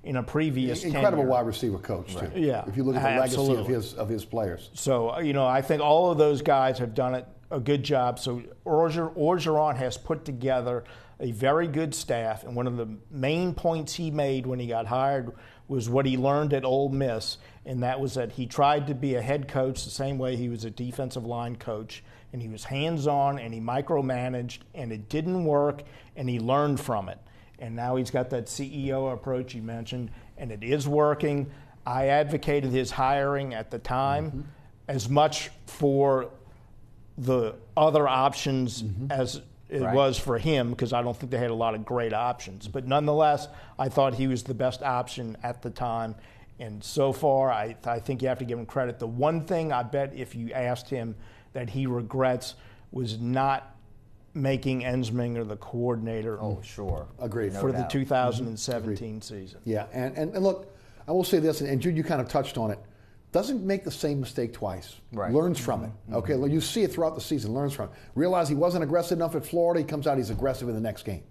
in a previous incredible tenure. wide receiver coach too. Yeah, if you look at the legacy of his players. So I think all of those guys have done a good job. So Orgeron has put together a very good staff, and one of the main points he made when he got hired was what he learned at Ole Miss, and that was that he tried to be a head coach the same way he was a defensive line coach, and he was hands-on and he micromanaged, and it didn't work, and he learned from it. And now he's got that CEO approach you mentioned, and it is working. I advocated his hiring at the time as much for the other options as it was for him, because I don't think they had a lot of great options. But nonetheless, I thought he was the best option at the time. And so far, I think you have to give him credit. The one thing I bet if you asked him that he regrets was not making Ensminger the coordinator. Oh, sure. Agreed. For the 2017 season. Yeah, and look, I will say this, and Jude, you kind of touched on it. Doesn't make the same mistake twice. Right. Learns from it. Okay, you see it throughout the season. Learns from it. Realize he wasn't aggressive enough at Florida. He comes out, he's aggressive in the next game.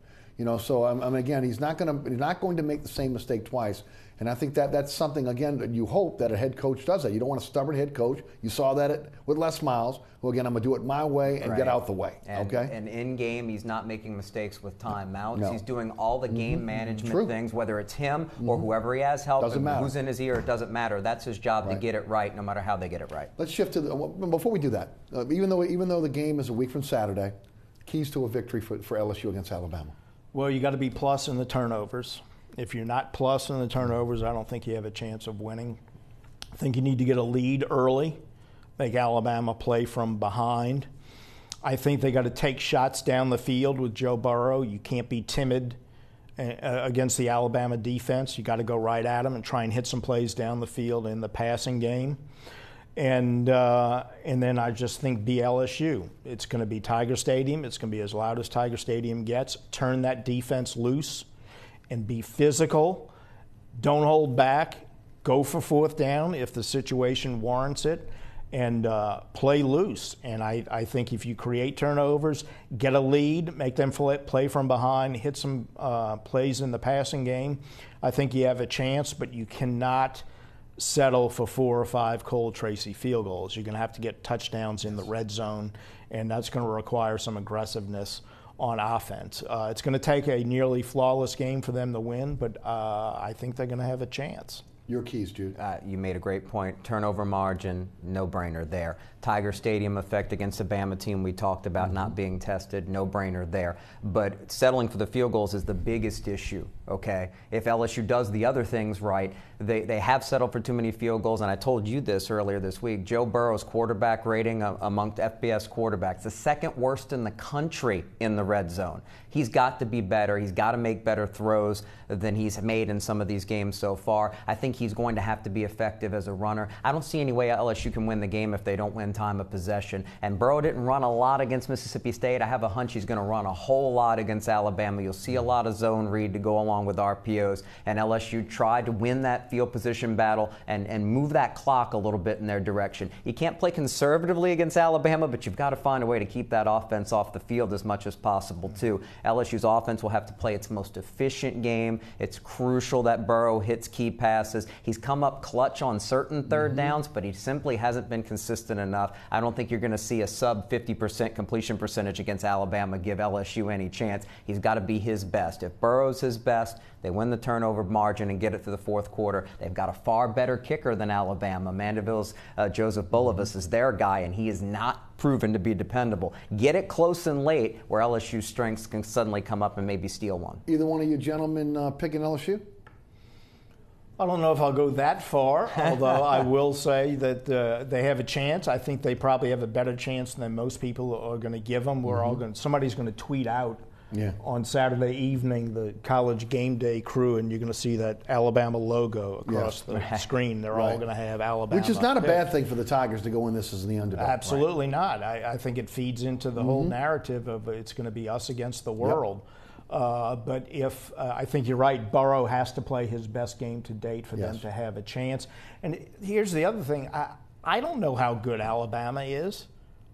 So again, he's not going to make the same mistake twice. And I think that's something, again, that you hope that a head coach does that. You don't want a stubborn head coach. You saw that with Les Miles, who, again, I'm going to do it my way and get out the way. And in game, he's not making mistakes with timeouts. No. He's doing all the game management things, whether it's him or whoever he has help. Doesn't matter. Who's in his ear, it doesn't matter. That's his job to get it right, no matter how they get it right. Let's shift to before we do that, even though the game is a week from Saturday, keys to a victory for LSU against Alabama. Well, you got to be plus in the turnovers. If you're not plus in the turnovers, I don't think you have a chance of winning. I think you need to get a lead early, make Alabama play from behind. I think they got to take shots down the field with Joe Burrow. You can't be timid against the Alabama defense. You got to go right at them and try and hit some plays down the field in the passing game. And then I just think be LSU. It's going to be Tiger Stadium. It's going to be as loud as Tiger Stadium gets. Turn that defense loose and be physical. Don't hold back. Go for fourth down if the situation warrants it, and play loose. And I think if you create turnovers, get a lead, make them play from behind, hit some plays in the passing game, I think you have a chance, but you cannot settle for 4 or 5 Cole Tracy field goals. You're going to have to get touchdowns in the red zone, and that's going to require some aggressiveness on offense. It's going to take a nearly flawless game for them to win, but I think they're going to have a chance. Your keys, Jude. You made a great point. Turnover margin, no-brainer there. Tiger Stadium effect against the Bama team we talked about not being tested, no-brainer there. But settling for the field goals is the biggest issue, okay? If LSU does the other things right, they have settled for too many field goals, and I told you this earlier this week. Joe Burrow's quarterback rating amongst FBS quarterbacks, the second worst in the country in the red zone. He's got to be better. He's got to make better throws than he's made in some of these games so far. I think he's going to have to be effective as a runner. I don't see any way LSU can win the game if they don't win time of possession. And Burrow didn't run a lot against Mississippi State. I have a hunch he's going to run a whole lot against Alabama. You'll see a lot of zone read to go along with RPOs. And LSU tried to win that field position battle and move that clock a little bit in their direction. You can't play conservatively against Alabama, but you've got to find a way to keep that offense off the field as much as possible, too. LSU's offense will have to play its most efficient game. It's crucial that Burrow hits key passes. He's come up clutch on certain third downs, but he simply hasn't been consistent enough. I don't think you're going to see a sub 50% completion percentage against Alabama give LSU any chance. He's got to be his best. If Burrow's his best, they win the turnover margin and get it to the fourth quarter. They've got a far better kicker than Alabama. Mandeville's Joseph Bulovas is their guy, and he is not proven to be dependable. Get it close and late where LSU's strengths can suddenly come up and maybe steal one. Either one of you gentlemen picking LSU? I don't know if I'll go that far, although I will say that they have a chance. I think they probably have a better chance than most people are going to give them. Somebody's going to tweet out on Saturday evening, the college game day crew, and you're going to see that Alabama logo across the screen. They're all going to have Alabama. Which is not a bad thing for the Tigers to go in this as the underdog. Absolutely not. I think it feeds into the whole narrative of it's going to be us against the world. But if I think you're right, Burrow has to play his best game to date for them to have a chance. And here's the other thing. I don't know how good Alabama is.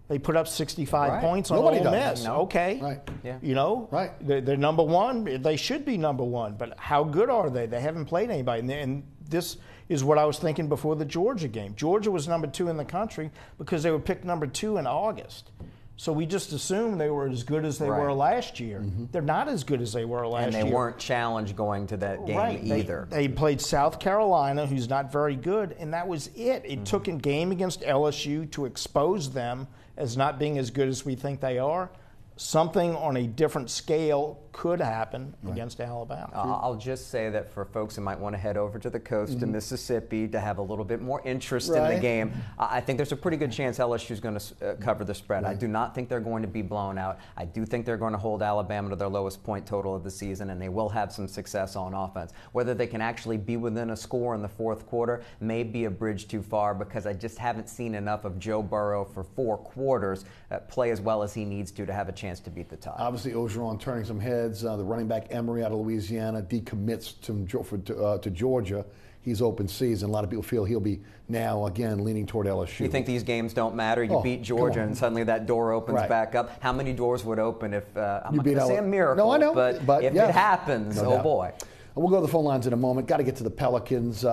They put up 65 points on Ole Miss. No. Okay. Right. Yeah. You know, they're number one. They should be number one. But how good are they? They haven't played anybody. And this is what I was thinking before the Georgia game. Georgia was number 2 in the country because they were picked number 2 in August. So we just assumed they were as good as they were last year. They're not as good as they were last year. And they weren't challenged going to that game either. They played South Carolina, who's not very good, and that was it. It took a game against LSU to expose them as not being as good as we think they are. Something on a different scale could happen against Alabama. I'll just say that for folks who might want to head over to the coast to Mississippi to have a little bit more interest in the game, I think there's a pretty good chance LSU is going to cover the spread. I do not think they're going to be blown out. I do think they're going to hold Alabama to their lowest point total of the season, and they will have some success on offense. Whether they can actually be within a score in the fourth quarter may be a bridge too far, because I just haven't seen enough of Joe Burrow for 4 quarters play as well as he needs to have a chance to beat the Tide. Obviously, Ogeron turning some heads. The running back Emery out of Louisiana decommits to Georgia. He's open season. A lot of people feel he'll be now, again, leaning toward LSU. You think these games don't matter? You beat Georgia and suddenly that door opens back up. How many doors would open if, I'm not going to say a miracle, no, I know, but if it happens, no boy. We'll go to the phone lines in a moment. Got to get to the Pelicans.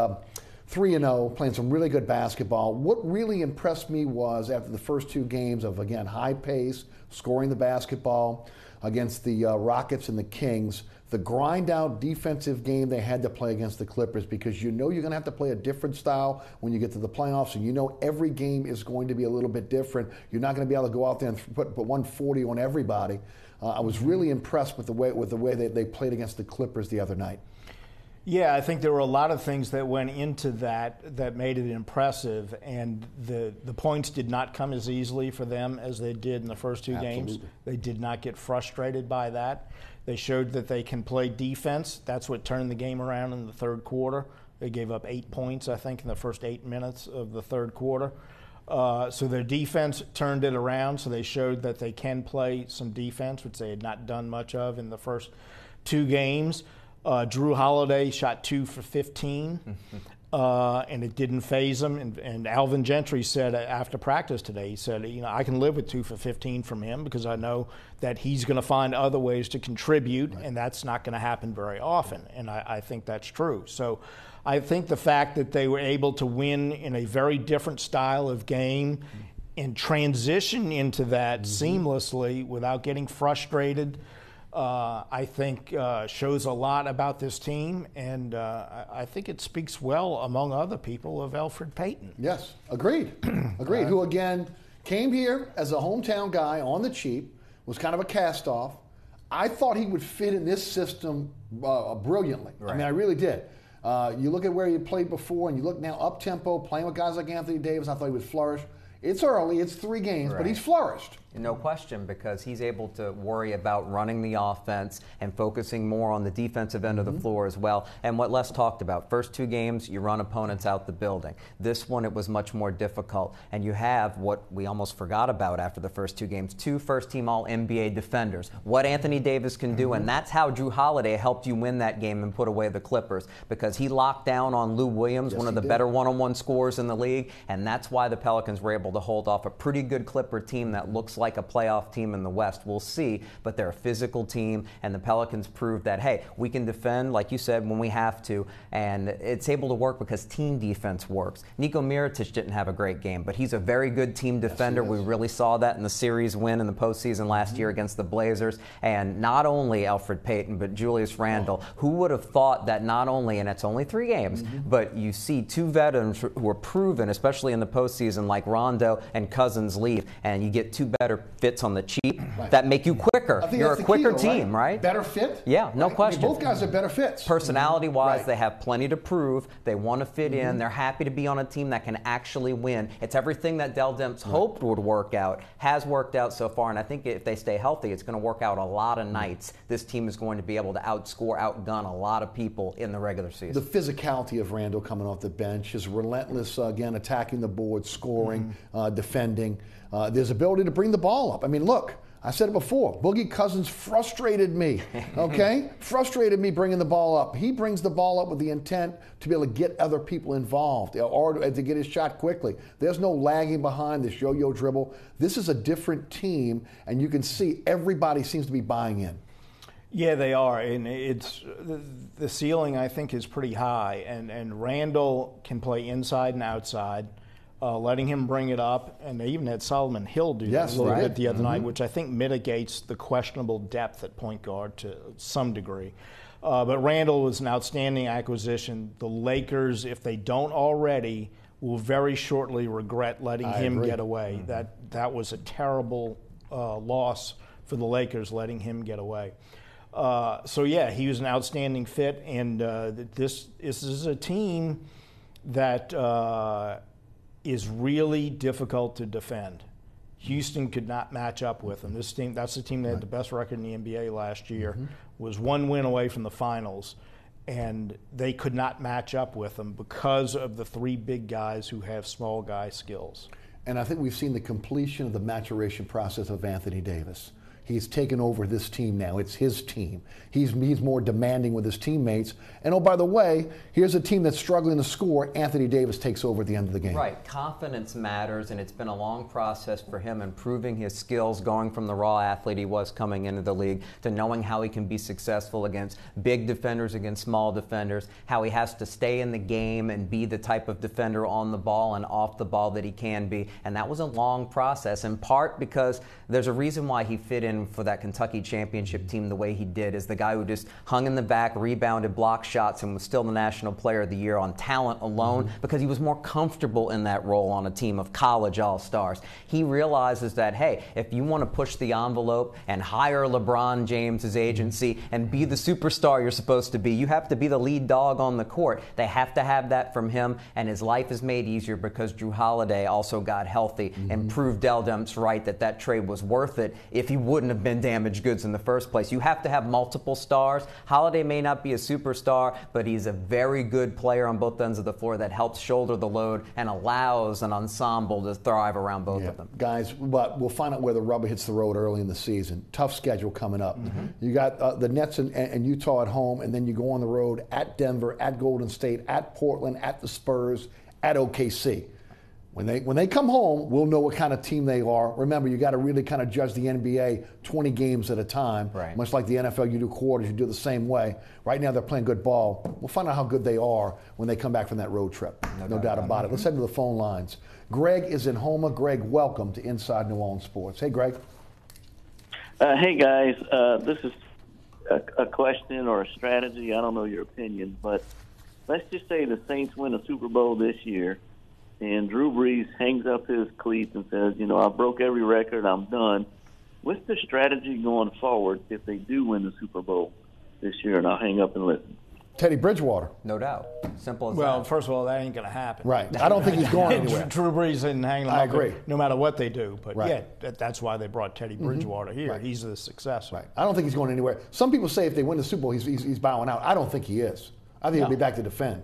3-0, playing some really good basketball. What really impressed me was after the first 2 games of, again, high pace, scoring the basketball against the Rockets and the Kings, the grind-out defensive game they had to play against the Clippers, because you know you're going to have to play a different style when you get to the playoffs, and you know every game is going to be a little bit different. You're not going to be able to go out there and put 140 on everybody. I was really impressed with the way they played against the Clippers the other night. Yeah, I think there were a lot of things that went into that made it impressive, and the points did not come as easily for them as they did in the first 2 games. They did not get frustrated by that. They showed that they can play defense. That's what turned the game around in the third quarter. They gave up 8 points, I think, in the first 8 minutes of the third quarter. So their defense turned it around, so they showed that they can play some defense, which they had not done much of in the first 2 games. Drew Holiday shot 2 for 15, and it didn't faze him. And Alvin Gentry said after practice today, he said, I can live with 2 for 15 from him because I know that he's going to find other ways to contribute, and that's not going to happen very often. And I think that's true. So I think the fact that they were able to win in a very different style of game and transition into that seamlessly without getting frustrated, I think shows a lot about this team, and I think it speaks well, among other people, of Elfrid Payton. Yes, agreed. Agreed. Who, again, came here as a hometown guy on the cheap, was kind of a cast-off. I thought he would fit in this system brilliantly. Right. I mean, I really did. You look at where he played before, and you look now up-tempo, playing with guys like Anthony Davis, I thought he would flourish. It's early, it's 3 games, but he's flourished. No question, because he's able to worry about running the offense and focusing more on the defensive end of the floor as well. And what Les talked about, first 2 games, you run opponents out the building. This one, it was much more difficult. And you have what we almost forgot about after the first 2 games, 2 first-team All-NBA defenders. What Anthony Davis can do, and that's how Drew Holiday helped you win that game and put away the Clippers, because he locked down on Lou Williams, one of the better one-on-one scorers in the league, and that's why the Pelicans were able to hold off a pretty good Clipper team that looks like a playoff team in the West. We'll see, but they're a physical team, and the Pelicans proved that, hey, we can defend, like you said, when we have to, and it's able to work because team defense works. Niko Mirotic didn't have a great game, but he's a very good team defender. We really saw that in the series win in the postseason last year against the Blazers, and not only Elfrid Payton, but Julius Randle. Who would have thought that not only, and it's only 3 games, but you see 2 veterans who are proven, especially in the postseason, like Rondo and Cousins leave, and you get 2 better better fits on the cheap that make you quicker. You're a quicker team, right? Better fit? Yeah, no question. I mean, both guys are better fits. Personality-wise, they have plenty to prove. They want to fit in. They're happy to be on a team that can actually win. It's everything that Dell Demps hoped would work out, has worked out so far, and I think if they stay healthy, it's going to work out a lot of nights. This team is going to be able to outscore, outgun a lot of people in the regular season. The physicality of Randall coming off the bench, his relentless, again, attacking the board, scoring, defending. There's ability to bring the ball up. I mean, look, I said it before, Boogie Cousins frustrated me, okay? Frustrated me bringing the ball up. He brings the ball up with the intent to be able to get other people involved or to get his shot quickly. There's no lagging behind this yo-yo dribble. This is a different team, and you can see everybody seems to be buying in. Yeah, they are, and it's the ceiling, I think, is pretty high, and Randall can play inside and outside. Letting him bring it up, and they even had Solomon Hill do that a little bit the other night, which I think mitigates the questionable depth at point guard to some degree. But Randall was an outstanding acquisition. The Lakers, if they don't already, will very shortly regret letting him get away. That was a terrible loss for the Lakers, letting him get away. So, yeah, he was an outstanding fit, and this is a team that is really difficult to defend. Houston could not match up with them. This team, that's the team that had the best record in the NBA last year, was one win away from the finals, and they could not match up with them because of the three big guys who have small guy skills. And I think we've seen the completion of the maturation process of Anthony Davis. He's taken over this team now. It's his team. He's more demanding with his teammates. And oh, by the way, here's a team that's struggling to score. Anthony Davis takes over at the end of the game. Right. Confidence matters, and it's been a long process for him improving his skills, going from the raw athlete he was coming into the league to knowing how he can be successful against big defenders, against small defenders, how he has to stay in the game and be the type of defender on the ball and off the ball that he can be. And that was a long process, in part because there's a reason why he fit in for that Kentucky championship team the way he did, is the guy who just hung in the back, rebounded, blocked shots, and was still the National Player of the Year on talent alone because he was more comfortable in that role on a team of college all-stars. He realizes that, hey, if you want to push the envelope and hire LeBron James' agency and be the superstar you're supposed to be, you have to be the lead dog on the court. They have to have that from him, and his life is made easier because Drew Holiday also got healthy and proved Dell Demps right that trade was worth it if he wouldn't have been damaged goods in the first place. You have to have multiple stars. Holiday may not be a superstar, but he's a very good player on both ends of the floor that helps shoulder the load and allows an ensemble to thrive around both of them. Guys, but we'll find out where the rubber hits the road early in the season. Tough schedule coming up. You got the Nets and Utah at home, and then you go on the road at Denver, at Golden State, at Portland, at the Spurs, at OKC. When they come home, we'll know what kind of team they are. Remember, you got to really kind of judge the NBA 20 games at a time. Right. Much like the NFL, you do quarters, you do the same way. Right now, they're playing good ball. We'll find out how good they are when they come back from that road trip. No doubt about it. Let's head to the phone lines. Greg is in Houma. Greg, welcome to Inside New Orleans Sports. Hey, Greg. Hey, guys. This is a question or a strategy. I don't know your opinion, but let's just say the Saints win a Super Bowl this year, and Drew Brees hangs up his cleats and says, I broke every record, I'm done. What's the strategy going forward if they do win the Super Bowl this year? And I'll hang up and listen. Teddy Bridgewater. No doubt. Simple as that. Well, first of all, that ain't going to happen. Right. I don't think he's going anywhere. Drew Brees isn't hanging up. I agree. No matter what they do. But, that's why they brought Teddy Bridgewater here. Right. He's the successor. Right. I don't think he's going anywhere. Some people say if they win the Super Bowl, he's bowing out. I don't think he is. I think he'll be back to defend.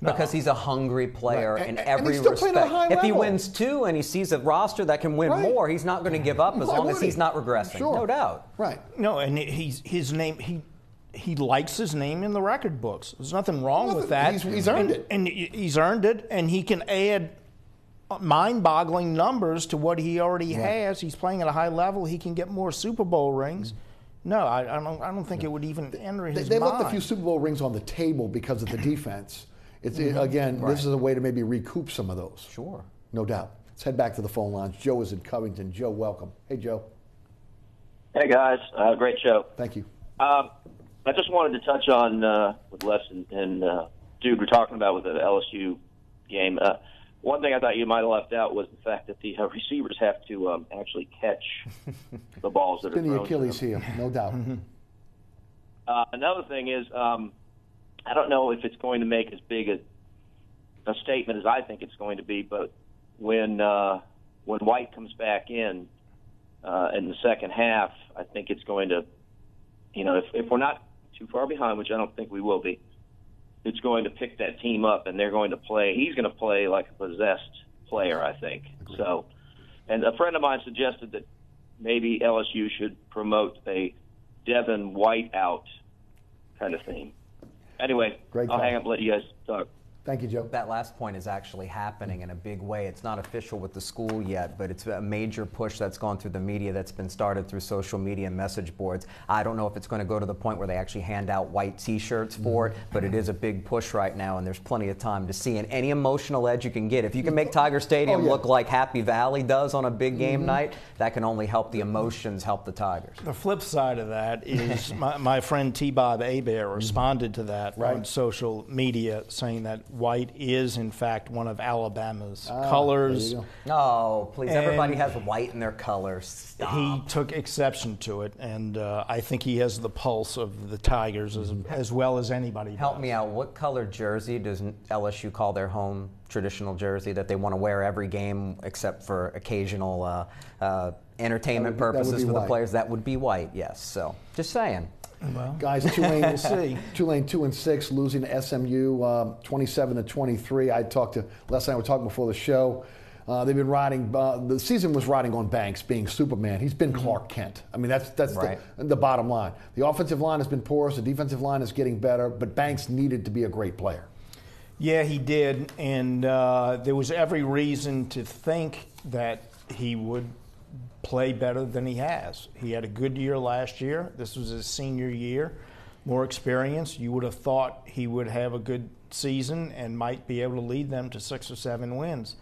Because he's a hungry player in every he's still playing at a high respect. If he level. wins two and he sees a roster that can win more, he's not going to give up as long as he's not regressing. Sure. No doubt. Right. No, and his name, he likes his name in the record books. There's nothing wrong with that. He's earned it. And he's earned it, and he can add mind-boggling numbers to what he already has. He's playing at a high level. He can get more Super Bowl rings. No, I don't think it would even enter his mind. They left a few Super Bowl rings on the table because of the defense. It's again, this is a way to maybe recoup some of those. Sure. No doubt. Let's head back to the phone lines. Joe is in Covington. Joe, welcome. Hey, Joe. Hey, guys. Great show. Thank you. I just wanted to touch on what Les and Jude were talking about with the LSU game. one thing I thought you might have left out was the fact that the receivers have to actually catch the balls that are Been thrown. the Achilles heel, no doubt. Another thing is, I don't know if it's going to make as big a statement as I think it's going to be, but when White comes back in the second half, I think it's going to, if we're not too far behind, which I don't think we will be, it's going to pick that team up, and they're going to play. He's going to play like a possessed player, I think. So, and a friend of mine suggested that maybe LSU should promote a Devon White out kind of thing. Anyway, I'll hang up and let you guys talk. Thank you, Joe. That last point is actually happening in a big way. It's not official with the school yet, but it's a major push that's gone through the media that's been started through social media and message boards. I don't know if it's going to go to the point where they actually hand out white T-shirts for it, but it is a big push right now, and there's plenty of time to see. And any emotional edge you can get, if you can make Tiger Stadium look like Happy Valley does on a big game night, that can only help the emotions help the Tigers. The flip side of that is my friend T-Bob Hebert responded to that on social media, saying that white is, in fact, one of Alabama's colors. Oh, please. Everybody has white in their colors. Stop. He took exception to it, and I think he has the pulse of the Tigers as well as anybody Help does. me out. What color jersey does LSU call their home traditional jersey that they want to wear every game except for occasional entertainment purposes for the players? That would be white, yes. So, just saying. Well, guys, Tulane 2-6, losing to SMU 27-23. I talked to Les and I were talking before the show. They've been riding. The season was riding on Banks being Superman. He's been Clark Kent. I mean, that's right. the bottom line. The offensive line has been porous. The defensive line is getting better. But Banks needed to be a great player. Yeah, he did, and there was every reason to think that he would play better than he has. He had a good year last year. This was his senior year, more experience. You would have thought he would have a good season and might be able to lead them to 6 or 7 wins.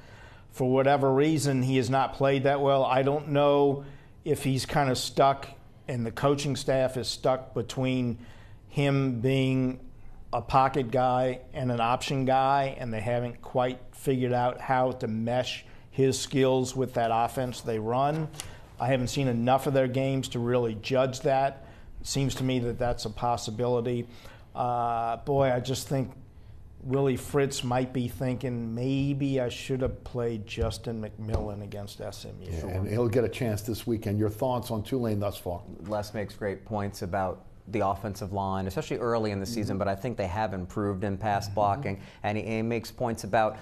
For whatever reason, he has not played that well. I don't know if he's kind of stuck and the coaching staff is stuck between him being a pocket guy and an option guy, and they haven't quite figured out how to mesh his skills with that offense they run. I haven't seen enough of their games to really judge that. It seems to me that that's a possibility. I just think Willie Fritz might be thinking maybe I should have played Justin McMillan against SMU. Yeah, and he'll get a chance this weekend. Your thoughts on Tulane thus far? Les makes great points about the offensive line, especially early in the season, but I think they have improved in pass blocking. And he makes points about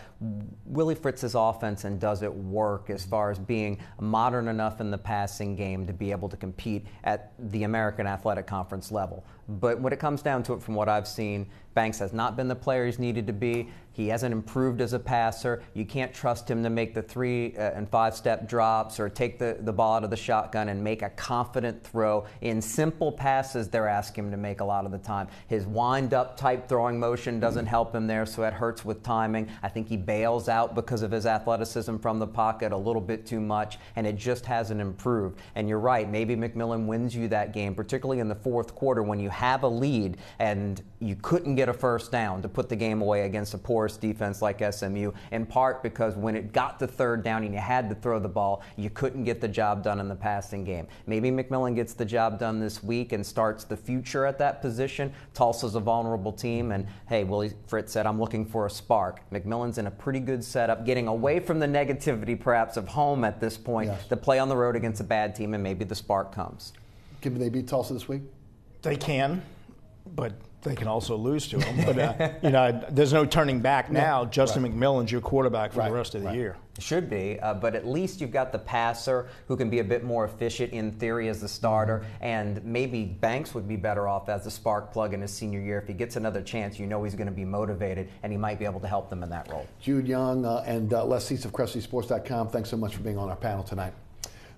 Willie Fritz's offense and does it work as far as being modern enough in the passing game to be able to compete at the American Athletic Conference level. But when it comes down to it, from what I've seen, Banks has not been the player he's needed to be. He hasn't improved as a passer. You can't trust him to make the 3 and 5-step drops or take the ball out of the shotgun and make a confident throw in simple passes they're asking him to make a lot of the time. His wind-up type throwing motion doesn't help him there, so it hurts with timing. I think he bails out because of his athleticism from the pocket a little bit too much, and it just hasn't improved. And you're right, maybe McMillan wins you that game, particularly in the fourth quarter when you have a lead and you couldn't get a first down to put the game away against a porous defense like SMU, in part because when it got to third down and you had to throw the ball, you couldn't get the job done in the passing game. Maybe McMillan gets the job done this week and starts the future at that position. Tulsa's a vulnerable team, and hey, Willie Fritz said, I'm looking for a spark. McMillan's in a pretty good setup, getting away from the negativity perhaps of home at this point to play on the road against a bad team, and maybe the spark comes. Can they beat Tulsa this week? They can, but they can also lose to them. But, there's no turning back now. Justin McMillan's your quarterback for the rest of the year. Should be, but at least you've got the passer who can be a bit more efficient in theory as the starter, and maybe Banks would be better off as a spark plug in his senior year. If he gets another chance, you know he's going to be motivated, and he might be able to help them in that role. Jude Young and Les Seats of CrescentCitySports.com, thanks so much for being on our panel tonight.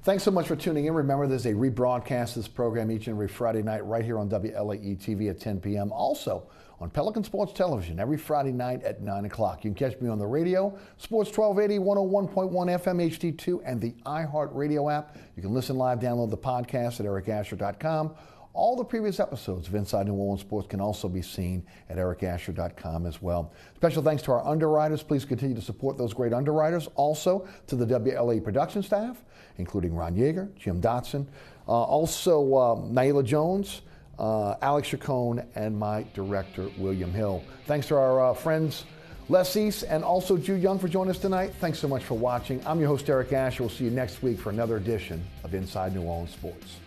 Thanks so much for tuning in. Remember, there's a rebroadcast of this program each and every Friday night right here on WLAE-TV at 10 p.m. Also on Pelican Sports Television every Friday night at 9 o'clock. You can catch me on the radio, Sports 1280, 101.1 FM HD2, and the iHeartRadio app. You can listen live, download the podcast at ericasher.com. All the previous episodes of Inside New Orleans Sports can also be seen at ericasher.com as well. Special thanks to our underwriters. Please continue to support those great underwriters. Also to the WLAE production staff, including Ron Yeager, Jim Dotson, also Naila Jones, Alex Chacon, and my director, William Hill. Thanks to our friends Les East and also Jude Young for joining us tonight. Thanks so much for watching. I'm your host, Eric Asher. We'll see you next week for another edition of Inside New Orleans Sports.